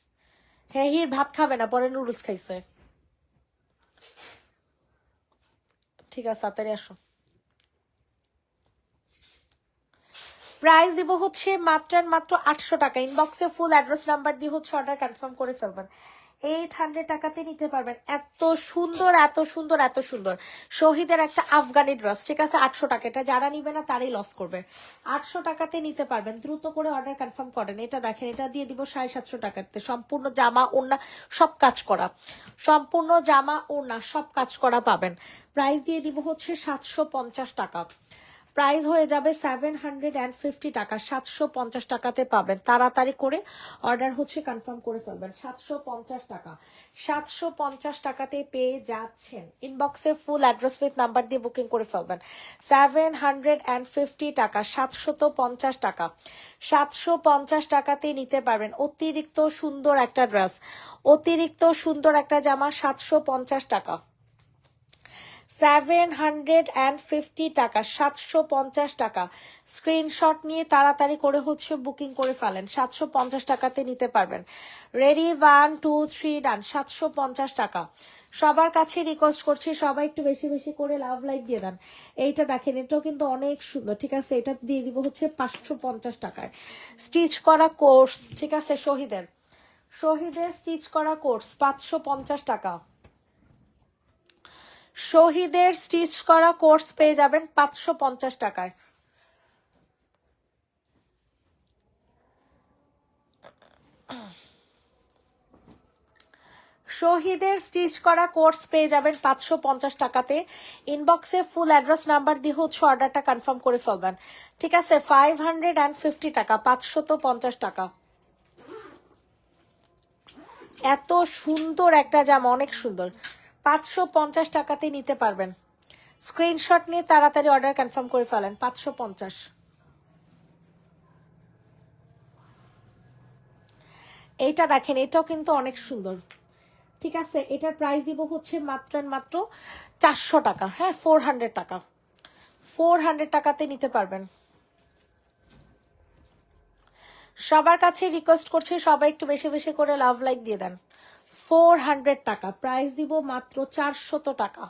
হ্যাঁ, হির ভাত খাবে না, পরে নুডলস খাইছে। ঠিক আছে, তাড়াতাড়ি আসো। প্রাইস দিব হচ্ছে মাত্র 800 টাকা। ইনবক্সে ফুল অ্যাড্রেস নাম্বার দিয়ে হচ্ছে অর্ডার কনফার্ম করে ফেলবেন। 800 টাকাতে নিতে পারবেন। এত সুন্দর এত সুন্দর এত সুন্দর শহীদের একটা আফগানি ড্রেস, ঠিক আছে 800 টাকা। এটা যারা নিবে না তারাই লস করবে। 800 টাকাতে নিতে পারবেন, দ্রুত করে অর্ডার কনফার্ম করেন। এটা দেখেন, এটা দিয়ে দিব 750 টাকাতে, সম্পূর্ণ জামা ওড়না সব কাজ করা, সম্পূর্ণ জামা ওড়না সব কাজ করা পাবেন। প্রাইস দিয়ে দিব হচ্ছে 750 টাকা। প্রাইস হয়ে যাবে 750 টাকা, 750 টাকাতে পাবেন। তাড়াতাড়ি করে অর্ডার হচ্ছে কনফার্ম করে ফেলবেন। 750 টাকা, 750 টাকাতে পেয়ে যাচ্ছেন। ইনবক্সে ফুল অ্যাড্রেস উইথ নাম্বার দিয়ে বুকিং করে ফেলবেন। 750 টাকা, 750 টাকা, 750 টাকাতে নিতে পারবেন। অতিরিক্ত সুন্দর একটা ড্রেস, অতিরিক্ত সুন্দর একটা জামা, 750 টাকা। 750 টাকা, 750 টাকা। স্ক্রিনশট নিয়ে তাড়াতাড়ি করে হচ্ছে বুকিং করে ফেলেন। 750 টাকাতে নিতে পারবেন। রেডি 1 2 3 ডান, 750 টাকা। সবার কাছে রিকোয়েস্ট করছি, সবাই একটু বেশি বেশি করে লাভ লাইক দিয়ে দেন। এইটা দেখেন, এটাও কিন্তু অনেক সুন্দর, ঠিক আছে এটা দিয়ে দিব হচ্ছে 550 টাকায়। স্টিচ করা কোর্স, ঠিক আছে শহীদের স্টিচ করা কোর্স 550 টাকা। শহীদের স্টিচ করা কোর্স পেয়ে যাবেন 550 টাকায়। শহীদের স্টিচ করা কোর্স পেয়ে যাবেন 550 টাকাতে। ইনবক্সে ফুল অ্যাড্রেস নাম্বার দিয়ে হচ্ছে অর্ডারটা কনফার্ম করে ফেলবেন, ঠিক আছে। 550 টাকা, 550 টাকা। এত সুন্দর একটা জামা, অনেক সুন্দর, 550 টাকাতে নিতে পারবেন। স্ক্রিনশট নিয়ে তাড়াতাড়ি অর্ডার কনফার্ম করে ফেলেন। 550। এইটা দেখেন, এটাও কিন্তু অনেক সুন্দর, ঠিক আছে। এটার প্রাইস দিব হচ্ছে মাত্র 400 টাকা। হ্যাঁ, 400 টাকা, 400 টাকাতে নিতে পারবেন। সবার কাছে রিকোয়েস্ট করছি, সবাই একটু বেশি বেশি করে লাভ লাইক দিয়ে দেন। 400 টাকা, প্রাইস দিব মাত্র 400 টাকা।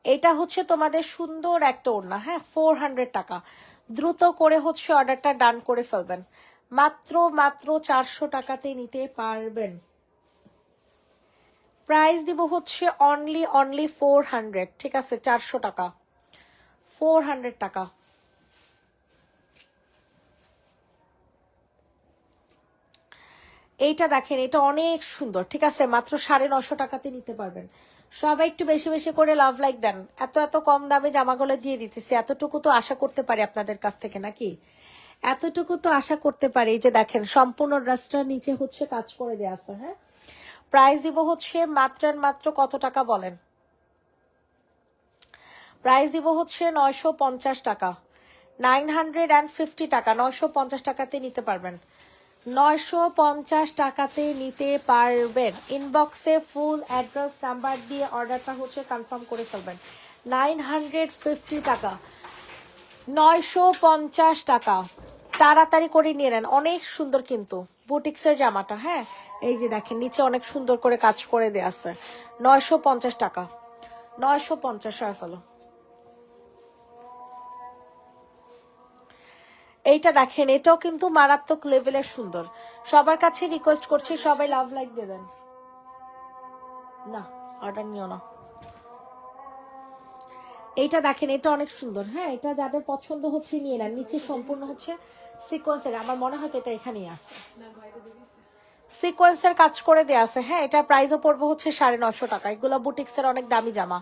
এটা হচ্ছে তোমাদের সুন্দর একটা ওড়না, হ্যাঁ 400 টাকা। দ্রুত করে হচ্ছে অর্ডারটা ডান করে ফেলবেন। মাত্র 400 টাকাতে নিতে পারবেন। প্রাইস দিব হচ্ছে অনলি 400, ঠিক আছে 400 টাকা, 400 টাকা। এইটা দেখেন, এটা অনেক সুন্দর, ঠিক আছে, মাত্র 950 টাকাতে নিতে পারবেন। সবাই একটু বেশি বেশি করে লাভ লাইক দেন, এত এত কম দামে জামাগুলো দিয়ে দিতেছি, এতটুকু তো আশা করতে পারি আপনাদের কাছ থেকে নাকি, এতটুকু তো আশা করতে পারি। এই যে দেখেন সম্পূর্ণ ড্রেসটার নিচে হচ্ছে কাজ করে দেওয়া আছে। হ্যাঁ, প্রাইস দিব হচ্ছে মাত্র মাত্র কত টাকা বলেন? প্রাইস দিব হচ্ছে 950 টাকা, 950 টাকা, 950 টাকাতে নিতে পারবেন, 950 টাকাতে নিতে পারবেন। ইনবক্সে ফুল অ্যাড্রেস নাম্বার দিয়ে অর্ডারটা হচ্ছে কনফার্ম করে ফেলবেন। 950 টাকা, 950 টাকা, তাড়াতাড়ি করে নিয়ে নেন। অনেক সুন্দর কিন্তু বুটিক্সের জামাটা। হ্যাঁ, এই যে দেখেন নিচে অনেক সুন্দর করে কাজ করে দেয়া আছে। 950 টাকা, 950 হয় ফেলো। এইটা দেখেন, এটাও কিন্তু মারাত্মক লেভেলের সুন্দর। সবার কাছে রিকোয়েস্ট করছি সবাই লাভ লাইক দিয়ে দেন। না, অর্ডার নিও না। এইটা দেখেন, এটা অনেক সুন্দর। হ্যাঁ, এটা যাদের পছন্দ হচ্ছে নিয়ে নেন। নিচে সম্পূর্ণ হচ্ছে সিকোয়েন্সের, আমার মনে হয় এটা এখানেই আছে, সিকোয়েন্সের কাজ করে দেয়া আছে। হ্যাঁ, এটা প্রাইসও পড়বে হচ্ছে 950 টাকা। এগুলা বুটিক্সের অনেক দামি জামা,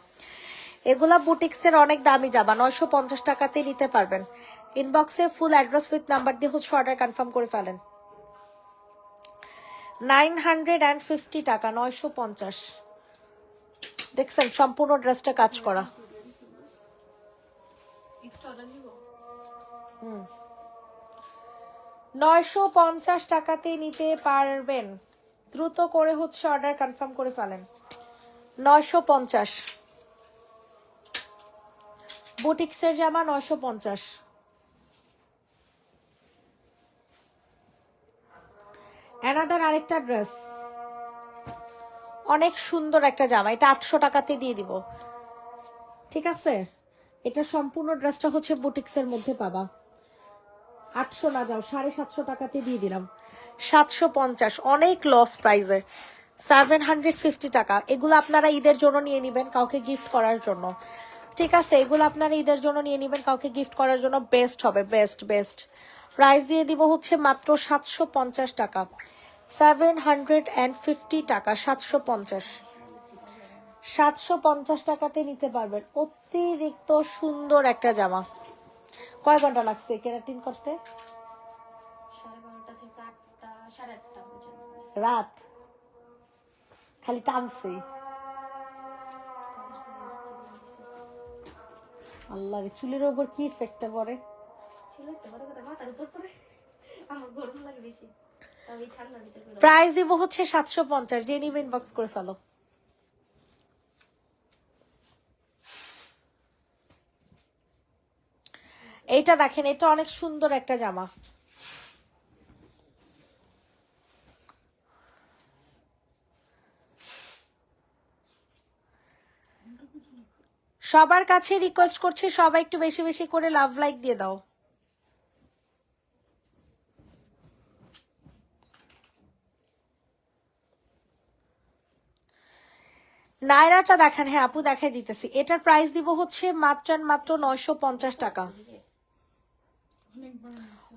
এগুলা বুটিক্সের অনেক দামি জামা, 950 টাকাতে নিতে পারবেন। ইনবক্সে ফুল অ্যাড্রেস উইথ নাম্বার দিয়ে হচ্ছে অর্ডার কনফার্ম করে ফেলেন। 950 টাকা, 950। দেখছেন সম্পূর্ণ ড্রেসটা কাজ করা। এক্সট্রা অর্ডার নিব? 950 টাকাতে নিতে পারবেন, দ্রুত করে হচ্ছে অর্ডার কনফার্ম করে ফেলেন। 950 বুটিক্সের জামা, 950। অ্যানাদার আরেকটা ড্রেস, অনেক সুন্দর একটা জামা, এটা 800 টাকাতে দিয়ে দিব, ঠিক আছে। এটা সম্পূর্ণ ড্রেসটা হচ্ছে বুটিক্সের মধ্যে পাবা। 800 না, যাও 750 টাকাতে দিয়ে দিলাম। 750, অনেক লস প্রাইসে। 750 টাকা। এগুলো আপনারা ঈদের জন্য নিয়ে নিবেন, কাউকে গিফট করার জন্য, ঠিক আছে। এগুলো আপনারা ঈদের জন্য নিয়ে নিবেন, কাউকে গিফট করার জন্য বেস্ট হবে, বেস্ট বেস্ট। প্রাইস দিয়ে দিব হচ্ছে মাত্র 750 টাকা, 750 টাকা, 750। 750 টাকাতে নিতে পারবেন। অতিরিক্ত সুন্দর একটা জামা। কয় ঘন্টা লাগছে কেরাটিন করতে? 12:30 থেকে 8টা 8:30 পর্যন্ত। রাত খালি টানছে। আল্লাহ রে, চুলের ওপর কি ইফেক্টটা পড়ে? প্রাইস দিব হচ্ছে 750, যে নিবে ইনবক্স করে ফেলো। এইটা দেখেন, এটা অনেক সুন্দর একটা জামা। সবার কাছে রিকোয়েস্ট করছি সবাই একটু বেশি বেশি করে লাভ লাইক দিয়ে দাও। নায়রাটা দেখেন, হ্যাঁ আপু দেখাই দিতেছি। এটার প্রাইস দিব হচ্ছে মাত্র 950 টাকা।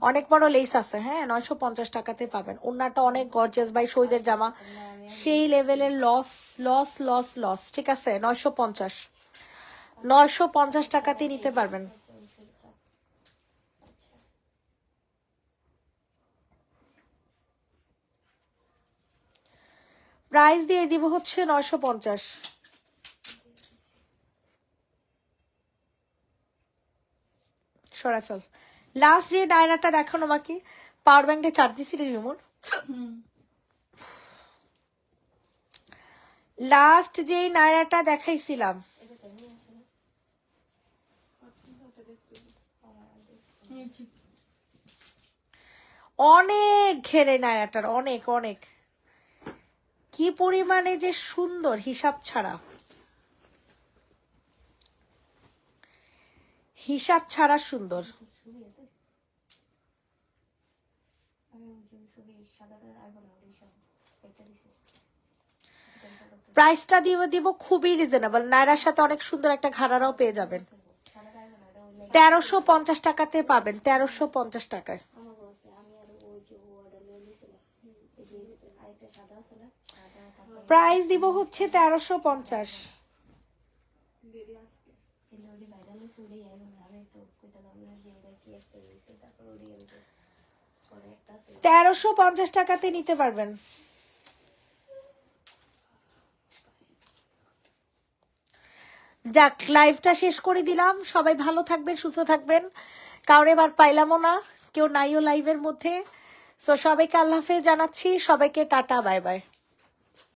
অনেক বড় লেস আছে। হ্যাঁ, 950 টাকাতে পাবেন। ওন্নাটা অনেক গর্জিয়াস ভাই, শহীদের জামা সেই লেভেলের। লস লস লস লস, ঠিক আছে। 950 টাকাতে নিতে পারবেন। প্রাইস দিয়ে দিব হচ্ছে 950। সরাফল লাস্ট যে ডায়নাটা দেখানো বাকি, পাওয়ার ব্যাংকটা চার্জ দিছিলি বিমুর? লাস্ট যে নায়রাটা দেখাইছিলাম, অনেক ঘেরে নায়রাটার, অনেক অনেক, কি পরিমাণে যে সুন্দর, হিসাব ছাড়া, হিসাব ছাড়া সুন্দর। প্রাইসটা দিব খুবই রিজনেবল। নায়রার সাথে অনেক সুন্দর একটা ঘাড়ারাও পেয়ে যাবেন। 1350 টাকাতে পাবেন, 1350 টাকায়। প্রাইস দিব হচ্ছে 1350। দেরি আজকে তেরোশো 50 টাকাতে নিতে পারবেন। যাক, লাইভটা শেষ করে দিলাম। সবাই ভালো থাকবেন, সুস্থ থাকবেন। কারণ এবার পাইলামও না, কেউ নাইও লাইভের মধ্যে। সো সবাইকে আল্লাহ হাফেজ জানাচ্ছি, সবাইকে টাটা, বাই বাই।